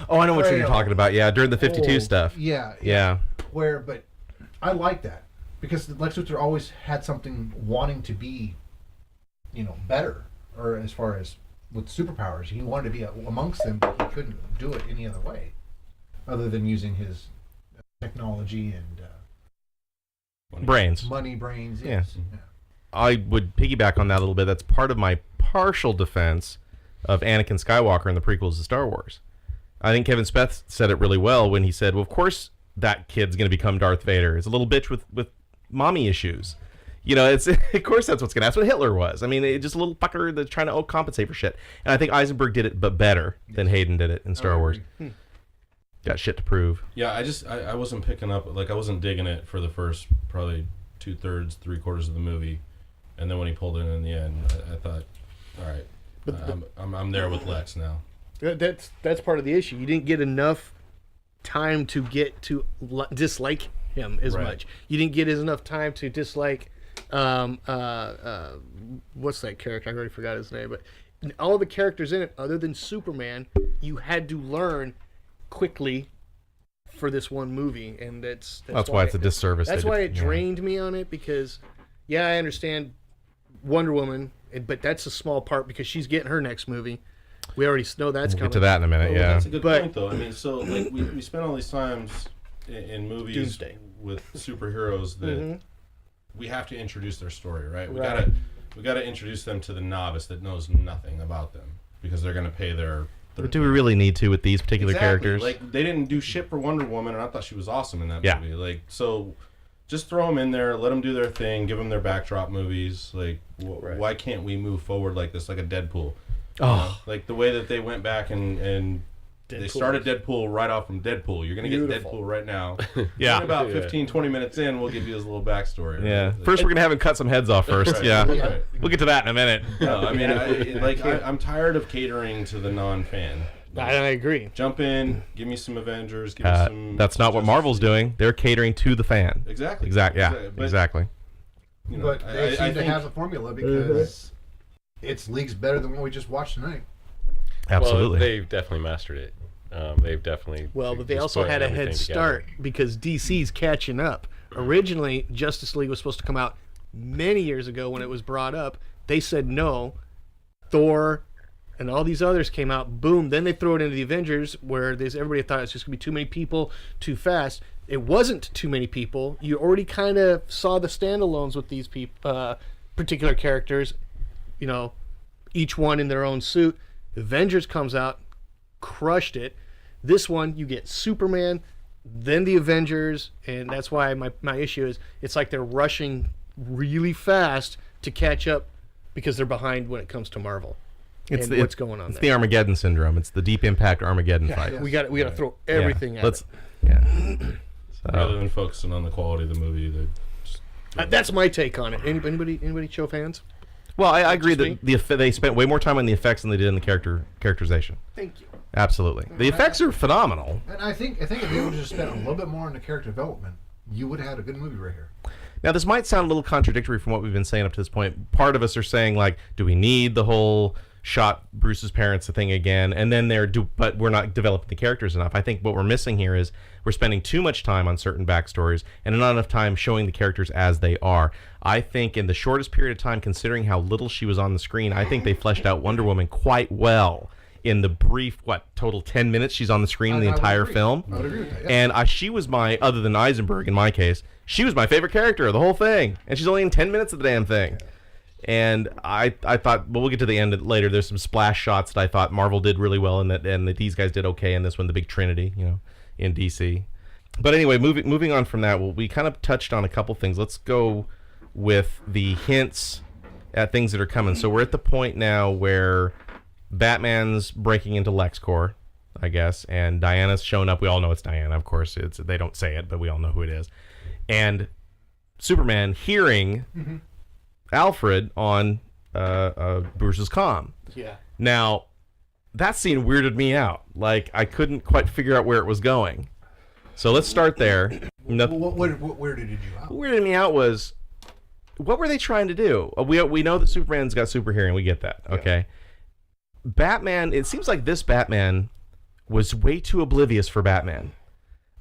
Oh, I know what you're frail, talking about. Yeah, during the 52 old. stuff. Yeah, Yeah. but I like that because Lex Luthor always had something wanting to be, better, or as far as with superpowers, he wanted to be amongst them, but he couldn't do it any other way, other than using his technology and Brains. money, brains. Yeah. Yes. Yeah. I would piggyback on that a little bit. That's part of my partial defense of Anakin Skywalker in the prequels to Star Wars. I think Kevin Smith said it really well when he said, well, of course that kid's going to become Darth Vader. It's a little bitch with mommy issues. You know, it's of course that's what's going to happen. That's what Hitler was. I mean, just a little fucker that's trying to compensate for shit. And I think Eisenberg did it, but better than Hayden did it in Star Wars. Got shit to prove. Yeah, I wasn't picking up, like, I wasn't digging it for the first probably 2/3, 3/4 of the movie. And then when he pulled it in the end, I thought, all right, I'm there with Lex now. That's part of the issue. You didn't get enough time to get to dislike him as much. You didn't get enough time to dislike what's that character? I already forgot his name. But all the characters in it, other than Superman, you had to learn quickly for this one movie, and that's why it's a disservice. That's why it drained me on it, because I understand Wonder Woman, but that's a small part because she's getting her next movie. We already know that's coming. We'll get to that in a minute. Well, yeah, that's a good point, though. I mean, so like we spend all these times in movies Doomsday. with superheroes that we have to introduce their story, right? We gotta introduce them to the novice that knows nothing about them, because they're gonna pay their but do we really need to with these particular characters? Like, they didn't do shit for Wonder Woman, and I thought she was awesome in that movie. Like, so just throw them in there, let them do their thing, give them their backdrop movies. Like, why can't we move forward like this, like a Deadpool? Like the way that they went back and they started Deadpool right off from Deadpool. You're going to get Deadpool right now. Yeah. And about 15, 20 minutes in, we'll give you this little backstory. Right? Yeah. Like, First, we're going to have him cut some heads off first. Right. Yeah. Right. We'll get to that in a minute. No, I mean, I'm tired of catering to the non-fan. I agree. Jump in, give me some Avengers, give me some... That's not what Marvel's doing. They're catering to the fan. Exactly. Yeah, But, exactly. You know, But they seem to have a formula because it's leagues better than what we just watched tonight. Absolutely. Well, they've definitely mastered it. They've definitely... But they just also put had a everything head together. start because DC's catching up. Originally, Justice League was supposed to come out many years ago when it was brought up. They said no. Thor and all these others came out. Boom. Then they throw it into the Avengers, where everybody thought it's just going to be too many people too fast. It wasn't too many people. You already kind of saw the standalones with these particular characters, you know, each one in their own suit. Avengers comes out, crushed it. This one, you get Superman, then the Avengers, and that's why my issue is it's like they're rushing really fast to catch up because they're behind when it comes to Marvel. What's going on It's there. the Armageddon syndrome. It's the deep impact Armageddon fight. Yeah, we got to throw everything at it. Rather than focusing on the quality of the movie, they just... That's my take on it. Anybody show fans? Well, I agree that they spent way more time on the effects than they did in the characterization. Thank you. Absolutely. The effects are phenomenal. And I think if they would have just spent a little bit more on the character development, you would have had a good movie right here. Now, this might sound a little contradictory from what we've been saying up to this point. Part of us are saying, like, do we need the whole shot Bruce's parents thing again? And then but we're not developing the characters enough. I think what we're missing here is we're spending too much time on certain backstories and not enough time showing the characters as they are. I think in the shortest period of time, considering how little she was on the screen, I think they fleshed out Wonder Woman quite well in the brief, total 10 minutes she's on the screen in the entire film. I would agree with that, yeah. And she was other than Eisenberg in my case, she was my favorite character of the whole thing. And she's only in 10 minutes of the damn thing. And I thought, well, we'll get to the end later. There's some splash shots that I thought Marvel did really well, and that these guys did okay in this one, the big Trinity, in DC. But anyway, moving on from that, we kind of touched on a couple things. Let's go with the hints at things that are coming. So we're at the point now where Batman's breaking into LexCorp, I guess, and Diana's showing up. We all know it's Diana, of course. They don't say it, but we all know who it is. And Superman hearing Alfred on Bruce's comm. Yeah. Now, that scene weirded me out. Like, I couldn't quite figure out where it was going. So let's start there. What weirded you out? What weirded me out was, what were they trying to do? We know that Superman's got super hearing. We get that. Okay. Batman, it seems like this Batman was way too oblivious for Batman.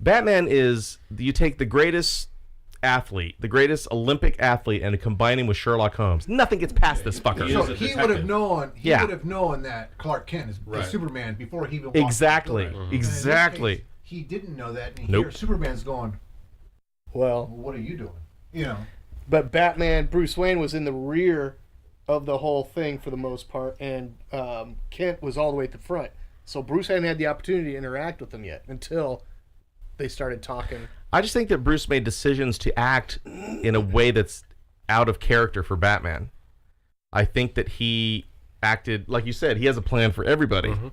Batman is, you take the greatest athlete, the greatest Olympic athlete, and combine him with Sherlock Holmes. Nothing gets past this fucker. So he would have known. He would have known that Clark Kent is Superman before he even walked Exactly. into the Exactly. case, he didn't know that. And Nope. here Superman's going, well, what are you doing? But Batman, Bruce Wayne was in the rear of the whole thing for the most part, and Kent was all the way at the front. So Bruce hadn't had the opportunity to interact with them yet until they started talking. I just think that Bruce made decisions to act in a way that's out of character for Batman. I think that he acted, like you said, he has a plan for everybody. Mm-hmm.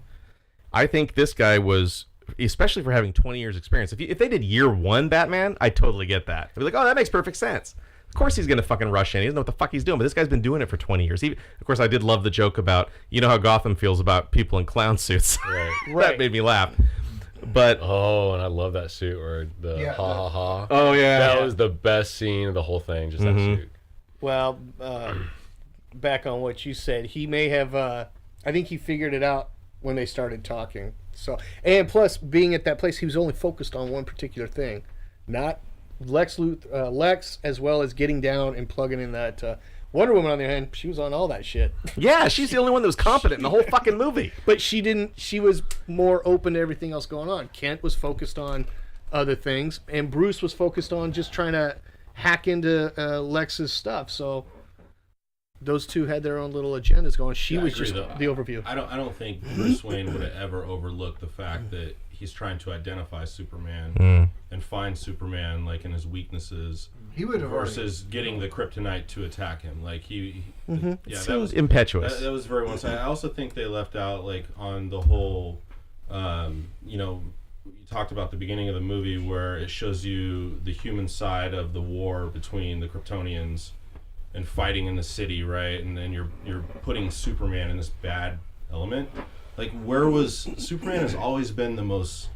I think this guy was, especially for having 20 years experience. If they did year one Batman, I totally get that. I'd be like, oh, that makes perfect sense. Of course he's going to fucking rush in. He doesn't know what the fuck he's doing, but this guy's been doing it for 20 years. Of course, I did love the joke about, you know how Gotham feels about people in clown suits. Right. That made me laugh. But oh, and I love that suit where the Yeah. ha ha ha. oh yeah, That was the best scene of the whole thing, just that suit. Well, back on what you said, he may have. I think he figured it out when they started talking. So, and plus, being at that place, he was only focused on one particular thing, not Lex as well as getting down and plugging in that. Wonder Woman, on the other hand, she was on all that shit. yeah. She's the only one that was competent in the whole fucking movie. But she didn't. She was more open to everything else going on. Kent was focused on other things, and Bruce was focused on just trying to hack into Lex's stuff. So those two had their own little agendas going. She Yeah, I was agree, just though. the overview. I don't think Bruce Wayne would have ever overlooked the fact that he's trying to identify Superman and find Superman like in his weaknesses. He would have versus getting the kryptonite to attack him. Like yeah, that Seemed was impetuous. that was very one-sided. I also think they left out like on the whole, you talked about the beginning of the movie where it shows you the human side of the war between the Kryptonians and fighting in the city, right? And then you're putting Superman in this bad element. Like, where was Superman? Has always been the most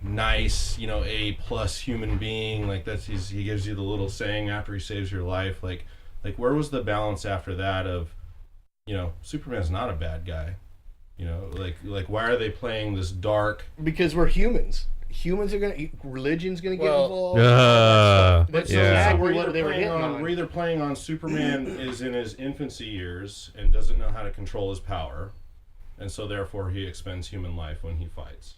nice, A+ human being. Like, he gives you the little saying after he saves your life. Like where was the balance after that of, Superman's not a bad guy. Like why are they playing this dark? Because we're humans. Humans are religion's gonna get Well, involved. But Yeah. so Exactly we're what either, they were playing hitting on, on. we're either playing on Superman is in his infancy years and doesn't know how to control his power, and so therefore he expends human life when he fights.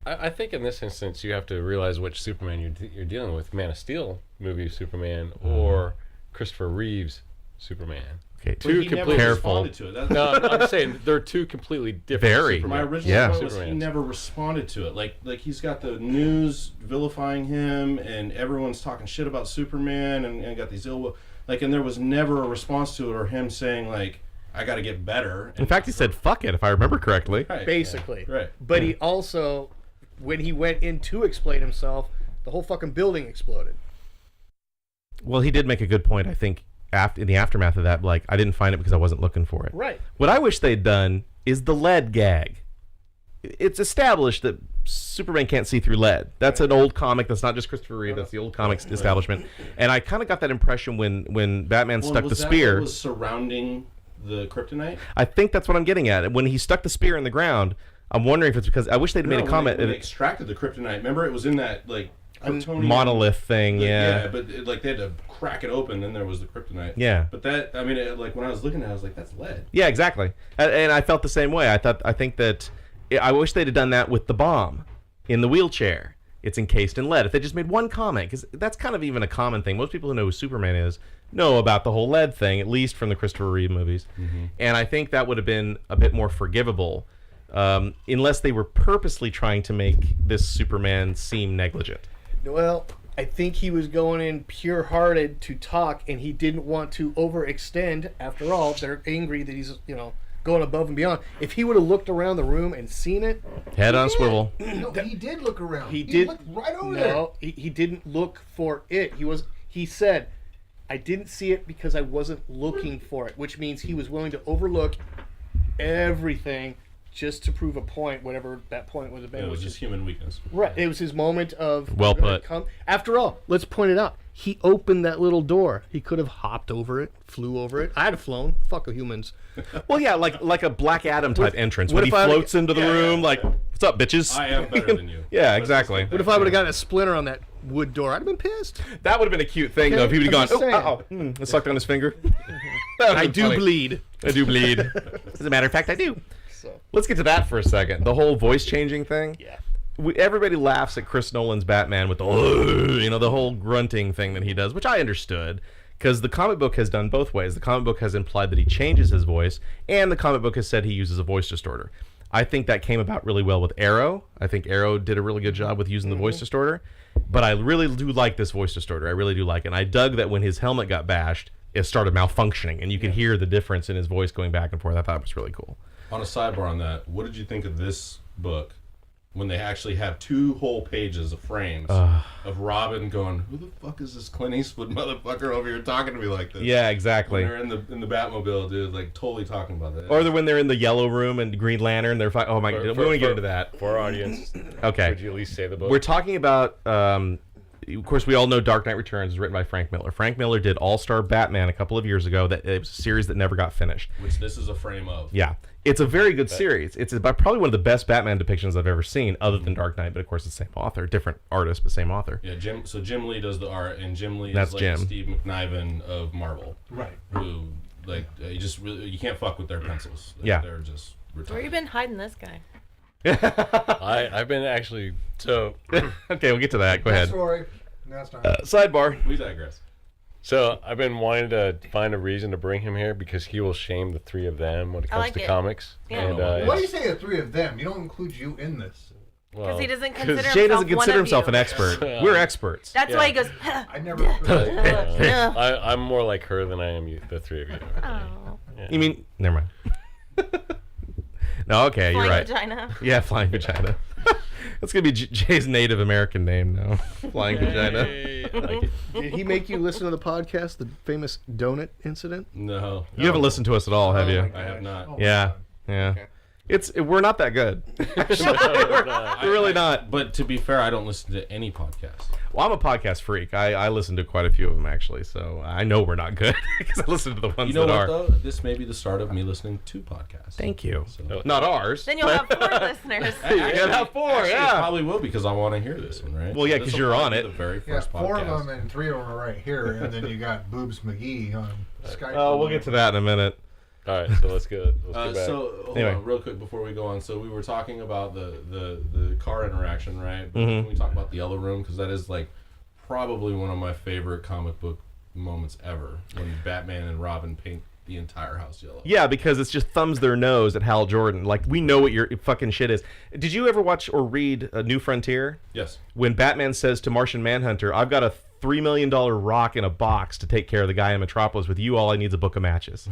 I think in this instance you have to realize which Superman you're dealing with: Man of Steel movie Superman or Christopher Reeves Superman. Okay, But he never careful. responded to it. That's, No, I'm saying they're two completely different. Very. my Superman. original Yeah. point was he Supermans. never responded to it. Like he's got the news vilifying him, and everyone's talking shit about Superman, and got these and there was never a response to it or him saying like, I got to get better. In fact, he said "fuck it," if I remember correctly. Right. Basically. Right. But he also, when he went in to explain himself, the whole fucking building exploded. Well, he did make a good point. I think in the aftermath of that, like, I didn't find it because I wasn't looking for it. Right. What I wish they'd done is the lead gag. It's established that Superman can't see through lead. That's an old comic. That's not just Christopher Reeve. That's the old comics establishment. And I kind of got that impression when Batman stuck the was spear. That was surrounding the kryptonite. I think that's what I'm getting at. When he stuck the spear in the ground, I'm wondering if it's because I wish they'd made a comment. When they extracted the kryptonite. Remember, it was in that like Kryptonian monolith thing. Yeah. but they had to crack it open, and there was the kryptonite. Yeah. But that, I mean, when I was looking at it, I was like, that's lead. Yeah, exactly. And I felt the same way. I think that I wish they'd have done that with the bomb in the wheelchair. It's encased in lead. If they just made one comment, because that's kind of even a common thing. Most people who know who Superman is know about the whole lead thing, at least from the Christopher Reeve movies. Mm-hmm. And I think that would have been a bit more forgivable, unless they were purposely trying to make this Superman seem negligent. Well, I think he was going in pure-hearted to talk, and he didn't want to overextend. After all, they're angry that he's, going above and beyond. If he would have looked around the room and seen it, Head on swivel. No, he did look around. he did. looked right over there. No, he didn't look for it. He said, "I didn't see it because I wasn't looking for it," which means he was willing to overlook everything just to prove a point, whatever that point would have been. It was just human weakness. Right. It was his moment of Well we're gonna put. After all, let's point it out. He opened that little door. He could have hopped over it, flew over it. I'd have flown. Fuck humans. Well, yeah, like a Black Adam type entrance. what When he if I- floats into the Yeah, room, yeah. like, what's up, bitches? I am better than you. Yeah, exactly. What if I would have gotten a splinter on that wood door? I'd have been pissed. That would have been a cute thing, though, if he would have I'm gone, just saying. it sucked on his finger. That would've I been do funny. bleed. I do bleed. As a matter of fact, I do. So, Let's get to that for a second. The whole voice changing thing. yeah. Everybody laughs at Chris Nolan's Batman with the, the whole grunting thing that he does, which I understood. Because the comic book has done both ways. The comic book has implied that he changes his voice, and the comic book has said he uses a voice distorter. I think that came about really well with Arrow. I think Arrow did a really good job with using the voice distorter. But I really do like this voice distorter. I really do like it. And I dug that when his helmet got bashed, it started malfunctioning, and you could hear the difference in his voice going back and forth. I thought it was really cool. On a sidebar on that, what did you think of this book when they actually have 2 whole pages of frames of Robin going, "Who the fuck is this Clint Eastwood motherfucker over here talking to me like this?" Yeah, exactly. When they're in the Batmobile, dude, like totally talking about that. Or when they're in the Yellow Room and Green Lantern, they're fighting. Oh my god, we don't get into that. For our audience, Okay. would you at least say the book? We're talking about, of course, we all know Dark Knight Returns is written by Frank Miller. Frank Miller did All-Star Batman a couple of years ago. That it was a series that never got finished. Which this is a frame of. Yeah. It's a very good series. It's about probably one of the best Batman depictions I've ever seen, other than Dark Knight, but of course it's the same author. Different artist, but same author. Yeah, Jim Lee does the art, and Jim Lee That's is like Jim. the Steve McNiven of Marvel. Right. Who, like, you can't fuck with their pencils. Yeah. They're just Where retired. you been hiding this guy? I've been actually so Okay, we'll get to that. Go ahead. Story. That's not. Sidebar. We digress. so I've been wanting to find a reason to bring him here because he will shame the 3 of them when it I comes like to it. comics. Yeah. And Why do you say the 3 of them? You don't include you in this. Because he doesn't consider himself Jay doesn't one consider of himself you. an expert. We're experts. That's Yeah. why he goes, I never. I'm more like her than I am you, the 3 of you. oh, You mean, never mind. No, okay, you're flying right. vagina. Yeah, Flying Vagina. That's going to be Jay's Native American name now. Flying Vagina. Yay, I like it. Did he make you listen to the podcast, the famous donut incident? No. You haven't listened to us at all, have you? I have not. Yeah, yeah. We're not that good. Actually, we're really not. But to be fair, I don't listen to any podcast. Well, I'm a podcast freak. I listen to quite a few of them actually, so I know we're not good because I listen to the ones You know that what, are. though? This may be the start of me listening to podcasts. Thank you. So, Not ours. Then you'll have 4 listeners. You're gonna have 4, actually, yeah. I probably will because I want to hear this one, right? Well, yeah, This 'cause will you're probably on be it. The very Yeah, first 4 podcast. of them and 3 of them are right here, and then you got Boobs McGee on Skype. Oh, we'll get to that in a minute. All right, so let's go back. So hold Anyway. on, real quick before we go on. So we were talking about the car interaction, right? But Mhm. Can we talk about the Yellow Room because that is like probably one of my favorite comic book moments ever when Batman and Robin paint the entire house yellow. Yeah, because it's just thumbs their nose at Hal Jordan. Like, we know what your fucking shit is. Did you ever watch or read New Frontier? Yes. When Batman says to Martian Manhunter, "I've got a $3 million rock in a box to take care of the guy in Metropolis. With you, all I need is a book of matches."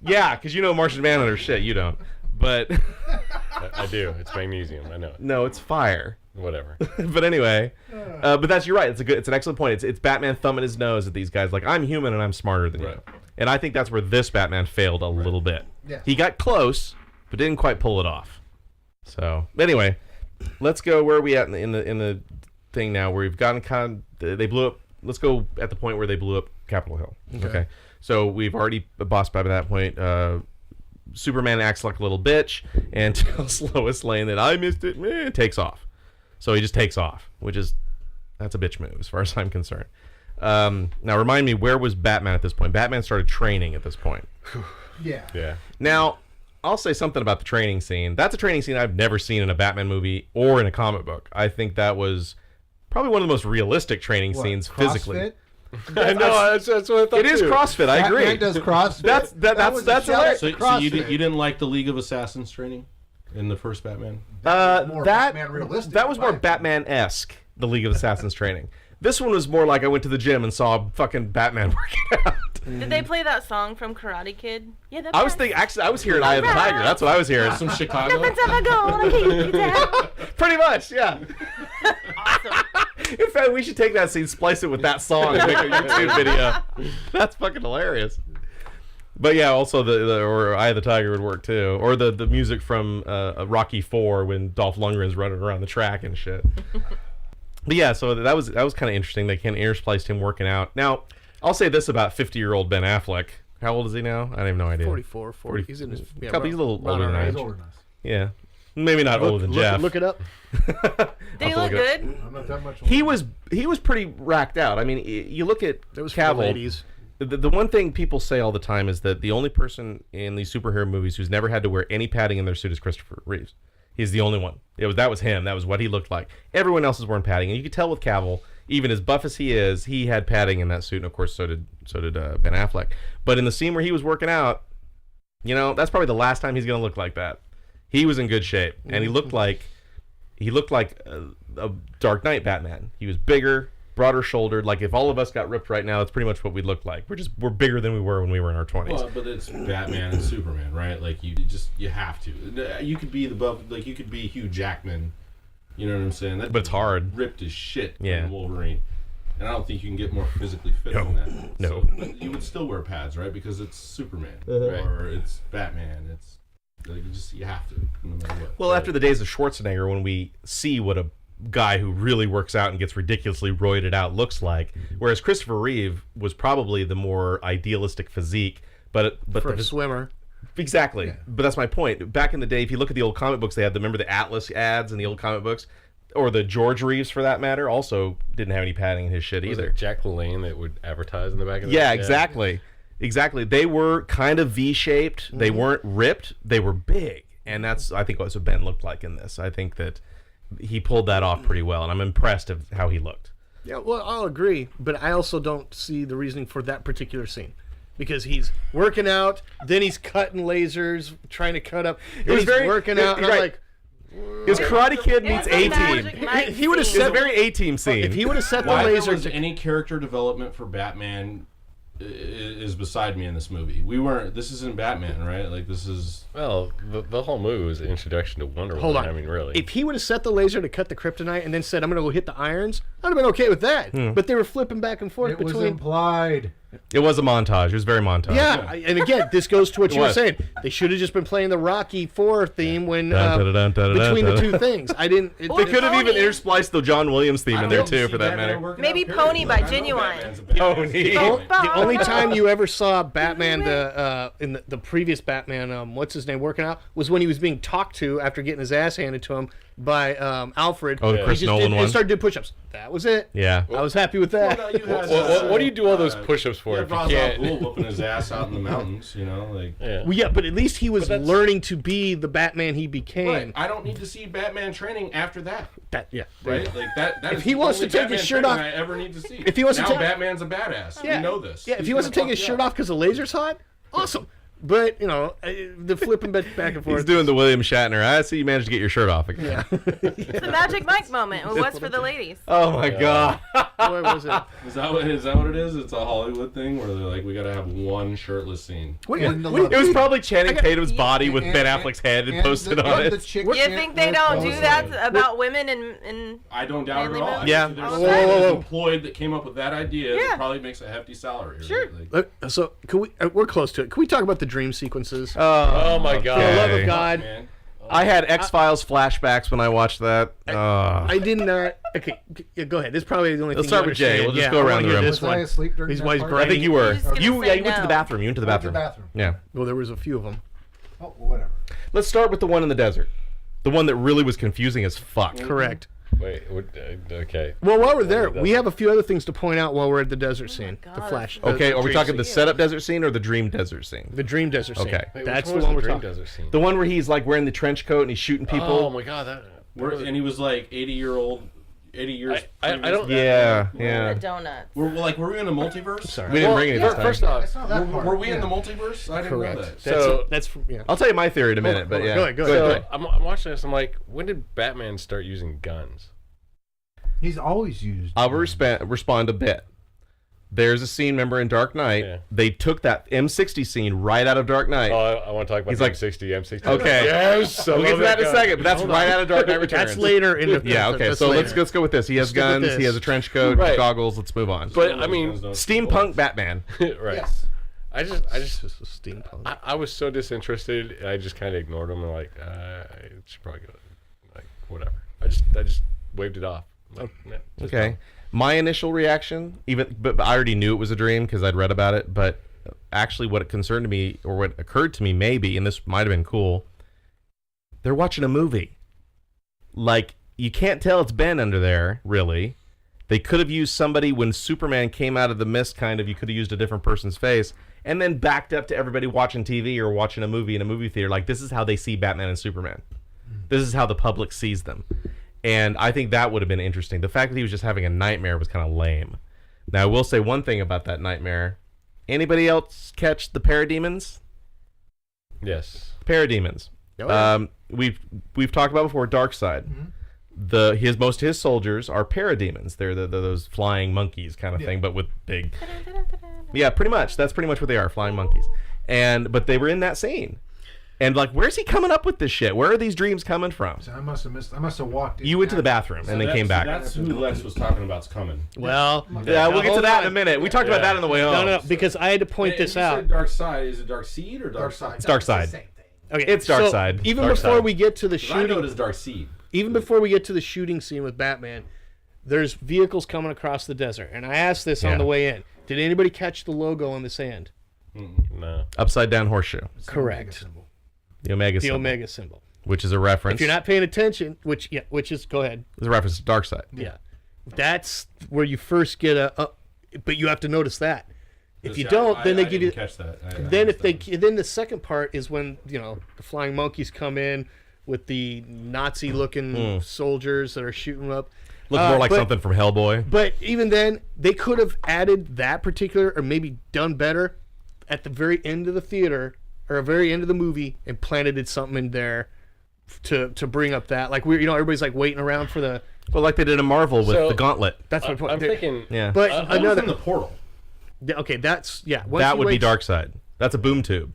Yeah, because you know Martian Manhunter shit. You don't. But I do. It's magnesium. I know it. no, it's fire. Whatever. But anyway, but you're right. It's an excellent point. It's Batman thumbing his nose at these guys like, I'm human and I'm smarter than you. Right. And I think that's where this Batman failed a little bit. Yeah. He got close, but didn't quite pull it off. So anyway, let's go. Where are we at in the thing now? Where we've gotten they blew up. Let's go at the point where they blew up Capitol Hill. Okay. So we've already bossed by that point. Superman acts like a little bitch and tells Lois Lane that I missed it. Takes off. So he just takes off, that's a bitch move as far as I'm concerned. Now remind me, where was Batman at this point? Batman started training at this point. Yeah. Yeah. Now, I'll say something about the training scene. That's a training scene I've never seen in a Batman movie or in a comic book. I think that was probably one of the most realistic training scenes physically. CrossFit? I know. That's what I thought. It is too. CrossFit. I agree. Batman does CrossFit. That's hilarious. So you CrossFit. didn't like the League of Assassins training in the first Batman? more Batman realistic, that was more right? Batman-esque, the League of Assassins training. This one was more like I went to the gym and saw fucking Batman working out. Did they play that song from Karate Kid? Yeah, I was thinking, actually, I was hearing Eye of the Tiger. That's what I was hearing. Some Chicago? Nothing's ever gonna keep you down. Pretty much, yeah. Awesome. In fact, we should take that scene, splice it with that song, and make a YouTube video. That's fucking hilarious. But yeah, also or Eye of the Tiger would work too, or the music from Rocky IV when Dolph Lundgren's running around the track and shit. But yeah, so that was kind of interesting. They kind of interspliced him working out. Now, I'll say this about 50-year-old Ben Affleck. How old is he now? I have no idea. 44, 40. He's in his... He's a little older than our I He's age. older than us. Yeah, maybe not older than Jeff. Look it up. They I'll look look it good. I'm not that much. He was pretty racked out. I mean, you look at That was Cavill. for the ladies. The one thing people say all the time is that the only person in these superhero movies who's never had to wear any padding in their suit is Christopher Reeves. He's the only one. That was him. That was what he looked like. Everyone else is wearing padding, and you could tell with Cavill, even as buff as he is, he had padding in that suit, and of course so did Ben Affleck. But in the scene where he was working out, you know, that's probably the last time he's going to look like that. He was in good shape, and he looked like a Dark Knight Batman. He was bigger, broader shouldered. Like if all of us got ripped right now, that's pretty much what we look like. We're bigger than we were when we were in our 20s. Well, but it's Batman and Superman, right? Like you have to. You could be you could be Hugh Jackman. You know what I'm saying? But it's hard. Ripped as shit. Yeah. From Wolverine. And I don't think you can get more physically fit than that. No. So, but you would still wear pads, right? Because it's Superman, right? Or it's Batman. It's like you have to, no matter what. Well, after the days of Schwarzenegger, when we see what a guy who really works out and gets ridiculously roided out looks like, whereas Christopher Reeve was probably the more idealistic physique, but For the a swimmer. Exactly. Yeah. But that's my point. Back in the day, if you look at the old comic books, they had remember the Atlas ads in the old comic books, or the George Reeves for that matter, also didn't have any padding in his shit Was either. it Jack LaLanne that would advertise in the back of the Yeah, exactly. Exactly. They were kind of V-shaped. They weren't ripped. They were big. And that's, I think, that's what Ben looked like in this. I think that he pulled that off pretty well, and I'm impressed of how he looked. Yeah, well, I'll agree, but I also don't see the reasoning for that particular scene. Because he's working out, then he's cutting lasers, trying to cut up. Then he's working out, and I'm like... His Karate Kid meets It's a A-Team. Magic Mike He would have scene. It's a set very A-Team scene. If he would have set the Why there laser was to... any character development for Batman is beside me in this movie. This isn't Batman, right? Like this is... Well, the whole movie was an introduction to Wonder Hold Woman. on. I mean, really. If he would have set the laser to cut the kryptonite and then said, I'm going to go hit the irons, I'd have been okay with that. But they were flipping back and forth It was between... implied. It was a montage. It was very montage. Yeah, and again, this goes to what you were was. saying. They should have just been playing the Rocky 4 theme when Dun, dun, dun, dun, between dun, the dun. two things. I didn't. They could have even Pony. interspliced the John Williams theme in there too, for that matter. Maybe Pony by Genuine. Pony. The only time you ever saw Batman in the previous Batman, what's his name, working out, was when he was being talked to after getting his ass handed to him by Alfred. Oh, the He Chris just Nolan one? and started doing push-ups. That was it. Yeah. I was happy with that. What do you do all those push-ups for if you Ra's al can't? Ghul whooping his ass out in the mountains, like. Yeah. Well, yeah, but at least he was But that's- learning to be the Batman he became. Right. I don't need to see Batman training after that. Yeah. Right? Like that If is he the wants to only take Batman his shirt training off- I ever need to see. if he wants to now take- Batman's a badass. Yeah. We know this. Yeah, if he He's wants to gonna take his fuck shirt you off because the laser's hot, awesome. But, the flipping back and forth. He's doing the William Shatner. I see you managed to get your shirt off again. It's the Magic Mike moment. It was for the ladies. Oh my god. What was it? Is that what it is? It's a Hollywood thing where they're like, we gotta have one shirtless scene. And the It was probably Channing Tatum's body with and- Ben Affleck's head and posted the, on the it. chick You can't think they wear don't do clothes. that about women and I don't doubt it Manly at all. moves? Yeah. There's Whoa, someone whoa, who's whoa. employed that came up with that idea Yeah. that probably makes a hefty salary. Sure. Right? Like, So, can we? We're close to it. Can we talk about the dream sequences? Oh my God! For the love Okay. of God, man. I had X-Files flashbacks when I watched that. I did not. Okay, go ahead. This is probably the only Let's thing. start you with Jay. understand. We'll just Yeah, go I around wanna the hear room. This Was I one. asleep during He's that why he's part? I think you were. You're just gonna You say you went to the no. bathroom. You went to the Went to bathroom. the bathroom. Yeah. Well, there was a few of them. Oh, whatever. Let's start with the one in the desert. The one that really was confusing as fuck. Correct. Wait, okay. Well, while we're there, the we have a few other things to point out while we're at the desert scene. God, The flash. that's- Okay, are we dream talking scene. the setup desert scene or the dream desert scene? The dream desert scene? Okay. Wait, That's which the one we're Dream talking. Desert scene. The one where he's like wearing the trench coat and he's shooting people. Oh my God! And he was like 80 years. I don't. Yeah, the yeah. donuts. Were we in a multiverse? Sorry. We didn't bring it this time. First off, That's not that part. Were we in Yeah. the multiverse? I didn't know Correct. that. That's yeah. I'll tell you my theory in a minute, but yeah. Go ahead. so I'm watching this. I'm like, when did Batman start using guns? He's always used. I'll respond a bit. There's a scene, remember, in Dark Knight. Yeah. They took that M60 scene right out of Dark Knight. Oh, I want to talk about He's the like- M60. Okay. Yes. We'll get to that in a second, but that's Hold right on. out of Dark Knight Returns. That's later in the. Yeah, okay, that's so later. let's go with this. He has stick with guns, this. he has a trench coat, Right. goggles, let's move on. But I mean, Steampunk Batman. right. Yes. I just, This is steampunk. I was so disinterested. And I just kind of ignored him. And like, I should probably go. Like, whatever. I just waved it off. Like, nah, just Okay. My initial reaction, but I already knew it was a dream because I'd read about it, but actually what it concerned me, or what occurred to me maybe, and this might have been cool, they're watching a movie. Like, you can't tell it's Ben under there, really. They could have used somebody when Superman came out of the mist, kind of, you could have used a different person's face, and then backed up to everybody watching TV or watching a movie in a movie theater. Like, this is how they see Batman and Superman. This is how the public sees them. And I think that would have been interesting. The fact that he was just having a nightmare was kind of lame. Now, I will say one thing about that nightmare. Anybody else catch the parademons? Yes. Parademons. Oh, yeah. We've talked about before Darkseid. Most of his soldiers are parademons. They're those flying monkeys kind of thing, but with big. Yeah, pretty much. That's pretty much what they are, flying monkeys. But they were in that scene. And like, where's he coming up with this shit? Where are these dreams coming from? So I must have walked in. You went to the bathroom and then came back. That's who Lex was talking about's coming. Well, Yeah, we'll get to hold that on. in a minute. We talked about that on the way home. No, because I had to point this out. Dark Side. Is it Dark Seed or Dark Side? It's Darkseid. Same thing. Okay, It's Darkseid. Even Darkseid. before we get to the I know it shooting, as Dark Seed. even before we get to the shooting scene with Batman, there's vehicles coming across the desert, and I asked this Yeah. on the way in. Did anybody catch the logo in the sand? No. Upside down horseshoe. Correct. The Omega The symbol. Omega symbol. Which is a reference. If you're not paying attention, which is go ahead. It's a reference to Darkseid. Yeah, that's where you first get but you have to notice that. If you don't, then they give you. Catch that. Then the second part is when the flying monkeys come in with the Nazi-looking soldiers that are shooting up. Look more like something from Hellboy. But even then, they could have added that particular, or maybe done better, at the very end of the theater or very end of the movie, and planted something in there to bring up that. Like everybody's like waiting around for the. Well, like they did in Marvel with So, the Gauntlet. That's my point. I'm thinking. Yeah. But That was another. in the portal. Okay, that's once That he would be wakes- Darkseid. That's a boom tube.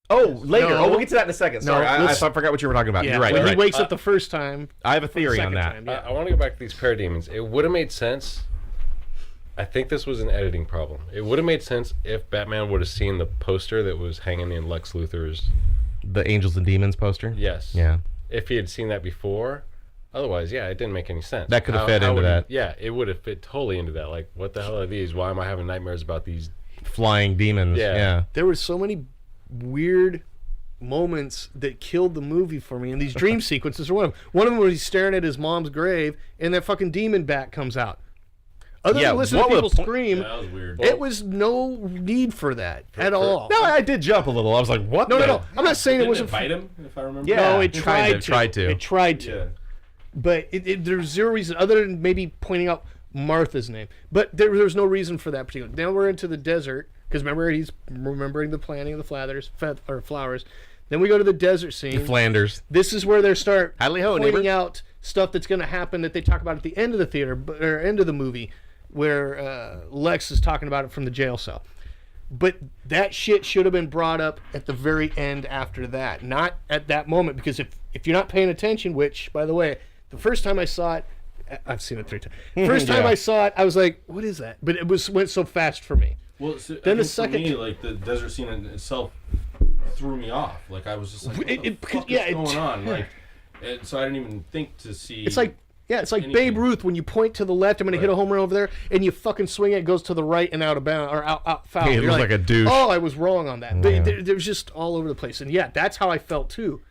Oh, later. No. Oh, we'll get to that in a second. Sorry, I let's- forgot what you were talking about. Yeah, You're right. when You're he right. wakes up the first time. I have a theory on second that. time, yeah. I want to go back to these parademons. It would have made sense. I think this was an editing problem. It would have made sense if Batman would have seen the poster that was hanging in Lex Luthor's. The Angels and Demons poster. Yes. Yeah. If he had seen that before, otherwise, yeah, it didn't make any sense. That could have fed how into would that. Yeah, it would have fit totally into that. Like, what the hell are these? Why am I having nightmares about these? Flying demons. Yeah. Yeah. There were so many weird moments that killed the movie for me, and these dream sequences are one of them. One of them was he's staring at his mom's grave, and that fucking demon bat comes out. Other Yeah, than listening to what people was the scream, Yeah, that was weird. it was no need for that at all. No, I did jump a little. I was like, what? No. the- I'm not saying it Didn't wasn't. it bite him, if I remember? Yeah. No, it It tried tried to. to. It tried to. Yeah. But there's zero reason other than maybe pointing out Martha's name. But there's no reason for that particular. Now we're into the desert because remember he's remembering the planting of the flowers. Then we go to the desert scene. Flanders. This is where they start Howdy ho, pointing neighbor. out stuff that's going to happen that they talk about at the end of the theater or end of the movie, where Lex is talking about it from the jail cell. But that shit should have been brought up at the very end after that, not at that moment. Because if you're not paying attention, which by the way, the first time I saw it, I've seen it 3 times. First time Yeah. I saw it, I was like, "What is that?" But it went so fast for me. Well, so, Then the for second- me, like the desert scene in itself threw me off. Like I was just like, what the fuck yeah, is going on? Like, and so I didn't even think to see. It's like it's like anything. Babe Ruth when you point to the left, I'm going to hit a home run over there, and you fucking swing it, it goes to the right and out of bounds or out foul. He You're looks like a douche. Oh, I was wrong on that. Yeah. But there was just all over the place, and yeah, that's how I felt too.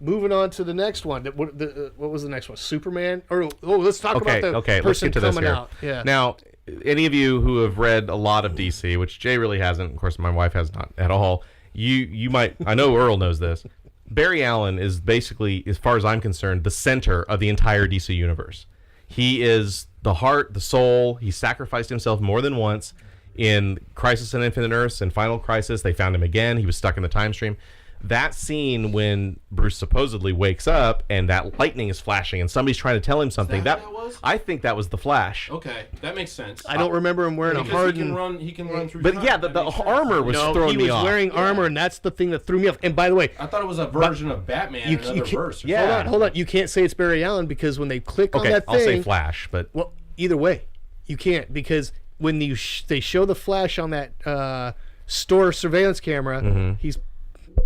Moving on to the next one. What was the next one? Superman? Or let's talk about the Let's person get to this coming here. out. Yeah. Now, any of you who have read a lot of DC, which Jay really hasn't, of course, my wife has not at all. You might. I know Earl knows this. Barry Allen is basically, as far as I'm concerned, the center of the entire DC universe. He is the heart, the soul. He sacrificed himself more than once in Crisis on Infinite Earths and Final Crisis. They found him again. He was stuck in the time stream. That scene when Bruce supposedly wakes up and that lightning is flashing and somebody's trying to tell him something. that what that was? I think that was the Flash. okay, that makes sense. I don't remember him wearing a Because hardened. he can run through. But time. yeah, That the makes sense. armor was No, throwing he me was off. wearing armor, and that's the thing that threw me off. And by the way, I thought it was a version of Batman in another can't- verse. Or yeah. hold on. You can't say it's Barry Allen because when they click on Okay, that thing, I'll say Flash, but well, either way, you can't because when they show the Flash on that store surveillance camera, he's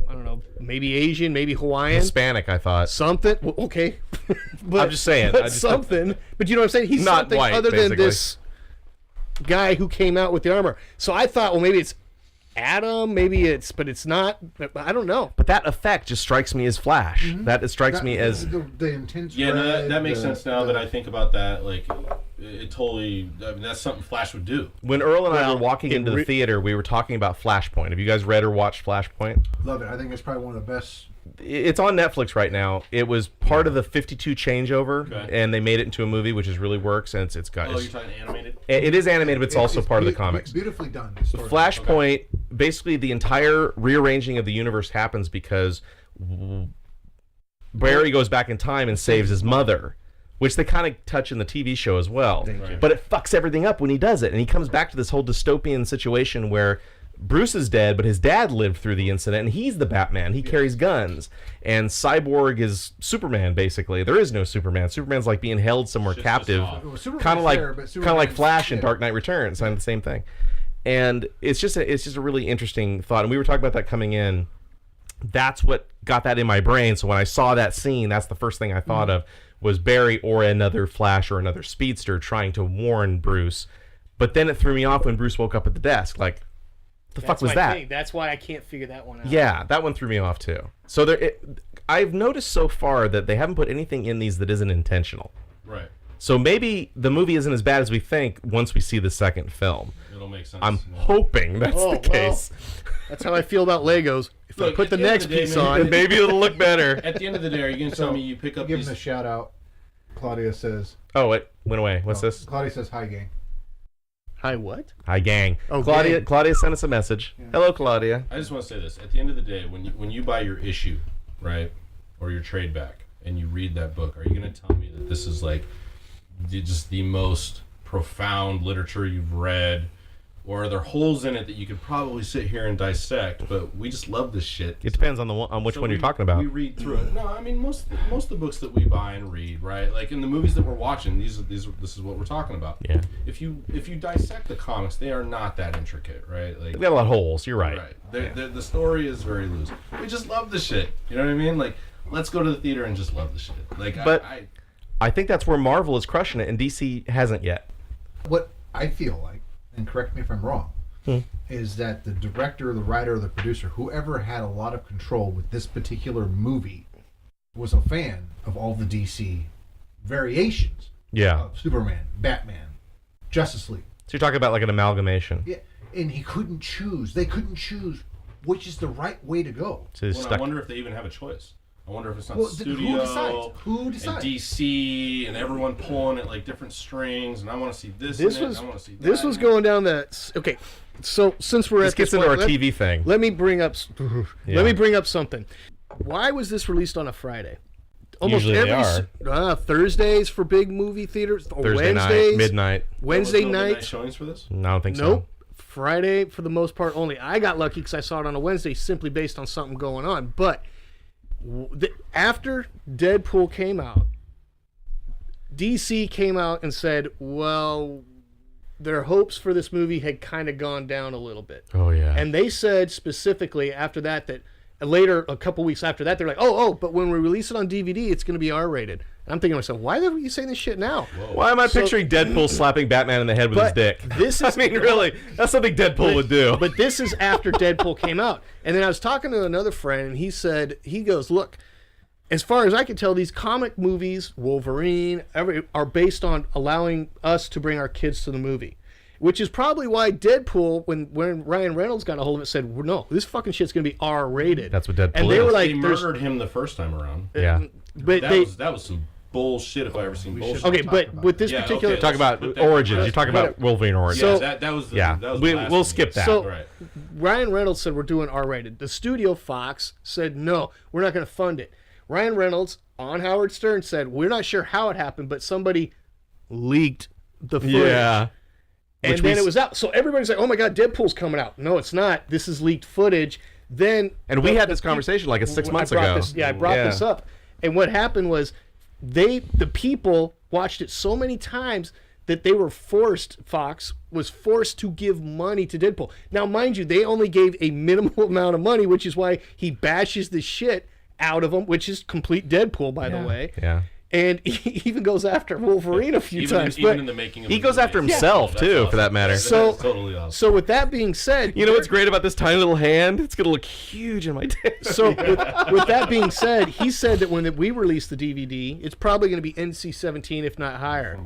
I don't know, maybe Asian, maybe Hawaiian, Hispanic, I thought. something. Well, okay, but I'm just saying, but I just- something. But you know what I'm saying? He's Not something white, other basically. than this guy who came out with the armor. So I thought, well, maybe it's Adam, but it's not. I don't know. But that effect just strikes me as Flash. That it strikes me as the intense. Yeah, no, red, that makes the- sense now the- that I think about that. Like, it totally. I mean, that's something Flash would do. when Earl and I Well, were walking it into the re- theater, we were talking about Flashpoint. Have you guys read or watched Flashpoint? Love it. I think it's probably one of the best it's on Netflix right now. It was part of the 52 changeover, and they made it into a movie, which is really works. And it's got. Oh, you're talking animated? It is animated, but it's also part of the comics. Beautifully done. Flashpoint, basically, the entire rearranging of the universe happens because Barry goes back in time and saves his mother, which they kind of touch in the TV show as well. Right. But it fucks everything up when he does it, and he comes back to this whole dystopian situation where Bruce is dead, but his dad lived through the incident, and he's the Batman. He carries guns, and Cyborg is Superman. Basically, there is no Superman. Superman's like being held somewhere Shit's captive, just off. kind of like Flash in Dark Knight Returns, kind of the same thing. And it's just a really interesting thought. And we were talking about that coming in. That's what got that in my brain. So when I saw that scene, that's the first thing I thought of was Barry or another Flash or another speedster trying to warn Bruce. But then it threw me off when Bruce woke up at the desk, like. The fuck was that? Thing. That's why I can't figure that one out. Yeah, that one threw me off too. So I've noticed so far that they haven't put anything in these that isn't intentional. Right. So maybe the movie isn't as bad as we think once we see the second film. It'll make sense. I'm hoping that's the case. That's how I feel about Legos. If Look, I put the at the end next of the day, piece man, on, And maybe it'll look better. At the end of the day, are you going to tell me you pick up Give these... him a shout out. Claudia says. Oh, it went away. What's this? Claudia says, "Hi, gang." hi, what? Hi, gang. Oh, Claudia. gang. Claudia sent us a message. Yeah. Hello, Claudia. I just want to say this. At the end of the day, when you buy your issue, right, or your trade back, and you read that book, are you going to tell me that this is like just the most profound literature you've read? Or are there holes in it that you could probably sit here and dissect? But we just love this shit. It depends on which one you're talking about. We read through it. No, I mean most of the books that we buy and read, right? Like in the movies that we're watching, this is what we're talking about. Yeah. If you dissect the comics, they are not that intricate, right? Like They've got a lot of holes. You're right. Right. The story is very loose. We just love the shit. You know what I mean? Like let's go to the theater and just love the shit. Like But I think that's where Marvel is crushing it, and DC hasn't yet. What I feel like, and correct me if I'm wrong, is that the director, the writer, or the producer, whoever had a lot of control with this particular movie, was a fan of all the DC variations. Yeah. Of Superman, Batman, Justice League. So you're talking about like an amalgamation. Yeah, and he couldn't choose. They couldn't choose which is the right way to go. So he's I stuck. wonder if they even have a choice. I wonder if it's not Well, studio who decides? Who decides? and DC and everyone pulling at like different strings, and I want to see this. This in it, was I want to see that this was in it. going down that. Okay, so since we're This at this gets into our point, TV thing. let me bring up. Yeah. Let me bring up something. Why was this released on a Friday? Almost Usually they every Thursdays for big movie theaters. Or Thursday Wednesdays, night, midnight. Wednesday There was no midnight nights. showings for this. No, I don't think Nope. Friday for the most part only. I got lucky because I saw it on a Wednesday simply based on something going on. But after Deadpool came out, DC came out and said, well, their hopes for this movie had kind of gone down a little bit. so. Oh yeah. And they said specifically after that later, a couple weeks after that, they're like, oh, but when we release it on DVD, it's going to be R-rated. And I'm thinking to myself, why are you saying this shit now? Why am I picturing Deadpool slapping Batman in the head with his But dick? this is- I mean, really, that's something Deadpool would do. But this is after Deadpool came out. And then I was talking to another friend, and he goes, look, as far as I can tell, these comic movies, Wolverine, are based on allowing us to bring our kids to the movie. Which is probably why Deadpool, when Ryan Reynolds got a hold of it, said, no, this fucking shit's going to be R-rated. That's what Deadpool And they is. were like, They there's- murdered him the first time around. Yeah. but That was some bullshit if I ever seen bullshit. okay, talk but about with that. this Yeah, particular... okay, Talk let's about put that- origins. You're talking about Wolverine origins. Yeah, So- that was the, Yeah. that was We'll blasphemy. skip that. So Right. Ryan Reynolds said we're doing R-rated. The studio Fox said no, we're not going to fund it. Ryan Reynolds on Howard Stern said we're not sure how it happened, but somebody leaked the footage. Yeah. And Which then we it was out. So everybody's like, oh my God, Deadpool's coming out. No, it's not. This is leaked footage. Then And we had this conversation like 6 months I brought ago. This, I brought this up. And what happened was the people watched it so many times that they were Fox was forced to give money to Deadpool. Now, mind you, they only gave a minimal amount of money, which is why he bashes the shit out of them, which is complete Deadpool, by the way. Yeah. And he even goes after Wolverine a few times. Even But, in the making of He the goes movie. after himself, That's too, awesome. for that matter. That's So- totally awesome. so with that being said, You know what's great about this tiny little hand? It's going to look huge in my dick. So with that being said, he said that when we release the DVD, it's probably going to be NC-17, if not higher.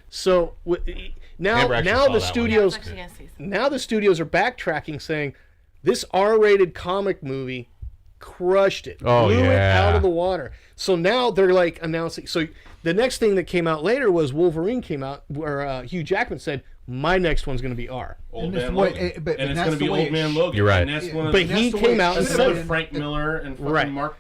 So now Amber actually now saw the that studios Actually, yes, yes. now the studios are backtracking, saying this R-rated comic movie crushed it. Oh, blew it yeah. out of the water. So now they're like announcing. So the next thing that came out later was Wolverine came out, where Hugh Jackman said, "My next one's going to be R." Old And it's Man the way- Logan. but and it's that's going to be the way Old Man it Logan. You're right. And that's one of But the, he that's the way came it out and should instead have of said, Frank Miller and fucking Right. Mark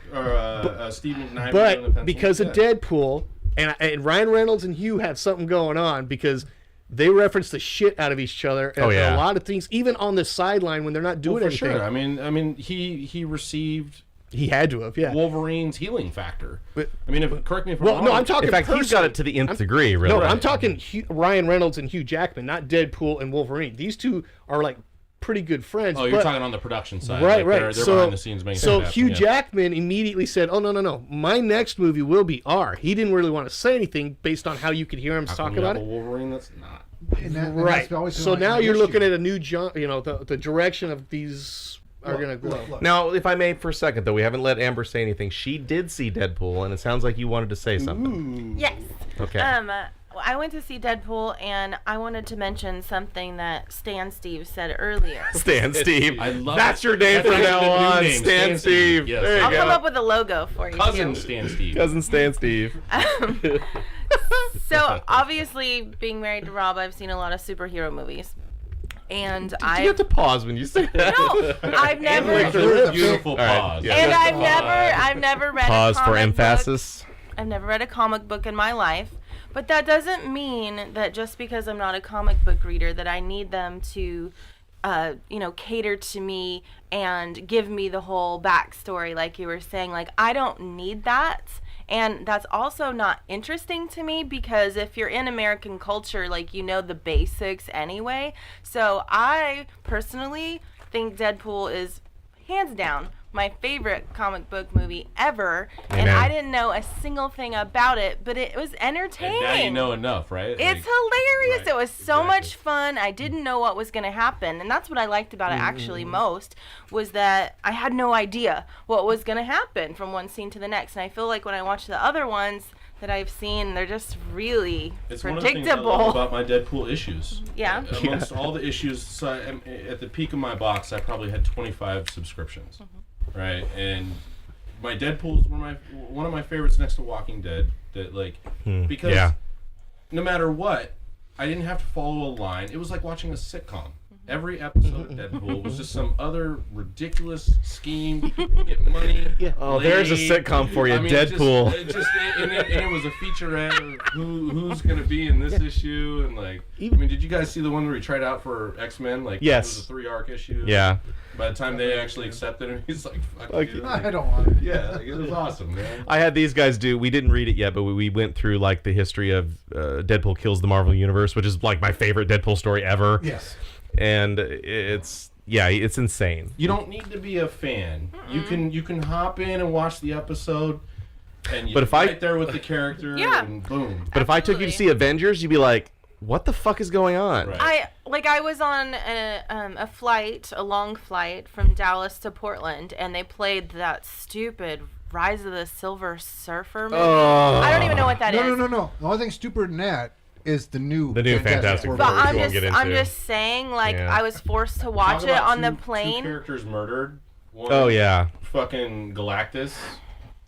Steve McKnight. but because of Deadpool and Ryan Reynolds and Hugh had something going on because they referenced the shit out of each other and Oh, yeah. a lot of things, even on the sideline when they're not doing for anything. sure. I mean, he received He had to have, yeah. Wolverine's healing factor. But- I mean, correct me if I'm Well, wrong. no, I'm talking. In fact, he's got personally. it to the nth degree, really. No, I'm talking Ryan Reynolds and Hugh Jackman, not Deadpool and Wolverine. These two are like pretty good friends. Oh, you're but- talking on the production side. Right, like right. They're so, behind the scenes making so stuff happen, Hugh yeah. Jackman immediately said, "Oh no, my next movie will be R." He didn't really want to say anything based on how you could hear him How talk come you about have it. a Wolverine that's not. And that's Right. always been So like now an you're issue. looking at a new the direction of these are going to grow. Look. Now, if I may for a second, though, we haven't let Amber say anything. She did see Deadpool, and it sounds like you wanted to say something. Yes. Okay. I went to see Deadpool, and I wanted to mention something that Stan Steve said earlier. Stan Steve. I love That's it. your name That's from actually now the new on. name, Stan Steve. Yes. There you I'll go. come up with a logo for you. Cousin too. Stan Steve. Cousin Stan Steve. So obviously, being married to Rob, I've seen a lot of superhero movies, and You I have to pause when you say that. no, I've never, Like, Beautiful, All beautiful right, pause. yeah. and Just I've never read Pause a for comic emphasis. book. I've never read a comic book in my life, but that doesn't mean that just because I'm not a comic book reader that I need them to, cater to me and give me the whole backstory, like you were saying. Like, I don't need that. And that's also not interesting to me because if you're in American culture, like, you know the basics anyway. So I personally think Deadpool is hands down my favorite comic book movie ever. And Amen. I didn't know a single thing about it, but it was entertaining. And now you know enough, right? It's Like, hilarious. right, It was so exactly. much fun. I didn't know what was going to happen. And that's what I liked about it actually most, was that I had no idea what was going to happen from one scene to the next. And I feel like when I watch the other ones that I've seen, they're just really It's one of the things I predictable. love about my Deadpool issues. Yeah. Amongst all the issues, so at the peak of my box, I probably had 25 subscriptions, right? And my Deadpool is one of my favorites next to Walking Dead. That because yeah. no matter what, I didn't have to follow a line. It was like watching a sitcom. Every episode of Deadpool was just some other ridiculous scheme to get money. Yeah. Oh, there's a laid. sitcom for you, I mean, Deadpool. And it was a featurette of who's going to be in this issue. And, I mean, did you guys see the one where he tried out for X-Men? Like, Yes. it was a 3-arc issue. Yeah. By the time they actually accepted him, he's like, fuck Like- you. I don't want it. Yeah, it was awesome, man. I had these guys do. We didn't read it yet, but we went through like the history of Deadpool kills the Marvel Universe, which is like my favorite Deadpool story ever. Yes. And it's insane. You don't need to be a fan. You can hop in and watch the episode, and you're But if I- right there with the character, Yeah. and boom. But if I took you to Absolutely. see Avengers, you'd be like, "What the fuck is going on?" Right. I was on a long flight from Dallas to Portland, and they played that stupid Rise of the Silver Surfer movie. Oh. I don't even know what that is. No. The only thing stupider than that is the new Fantastic Four. Four. But which I'm we won't just, get I'm into. just saying, like, Yeah. I was forced to watch Talk it about on the two plane. characters murdered. One, Oh yeah. fucking Galactus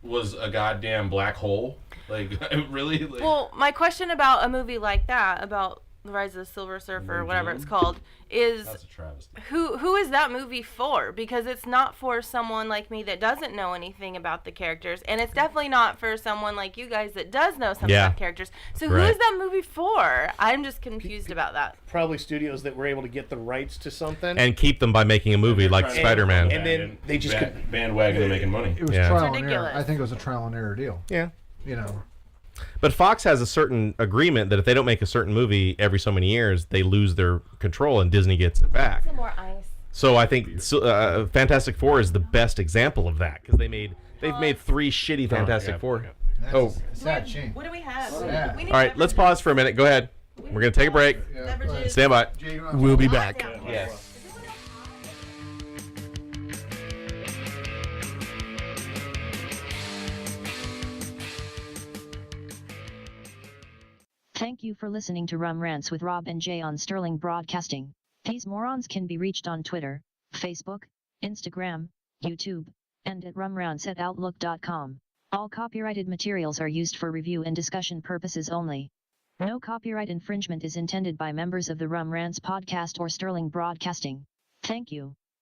was a goddamn black hole. Like, really? Like, Well, my question about a movie like that, about The Rise of the Silver Surfer, or whatever it's called, is that's a travesty. who is that movie for? Because it's not for someone like me that doesn't know anything about the characters, and it's definitely not for someone like you guys that does know something Yeah. about characters. So who Right. is that movie for? I'm just confused about that. Probably studios that were able to get the rights to something. And keep them by making a movie like Trying to- Spider-Man. And then they just bandwagon making money. It was Yeah. trial It's and error. ridiculous. I think it was a trial and error deal. yeah. You know. But Fox has a certain agreement that if they don't make a certain movie every so many years, they lose their control and Disney gets it back. Some more ice. So I think Fantastic Four is the best example of that because they've made 3 shitty Fantastic Four. That's Oh. a sad shame. What do we have? Yeah. We need All right, let's pause for a minute. Go ahead. We're gonna take a break. Yeah. beverages. Stand by. Jay, you don't have We'll to- be back. Yes. Thank you for listening to Rants with Rob and Jay on Sterling Broadcasting. These morons can be reached on Twitter, Facebook, Instagram, YouTube, and at rumrants@outlook.com. All copyrighted materials are used for review and discussion purposes only. No copyright infringement is intended by members of the Rum Rants podcast or Sterling Broadcasting. Thank you.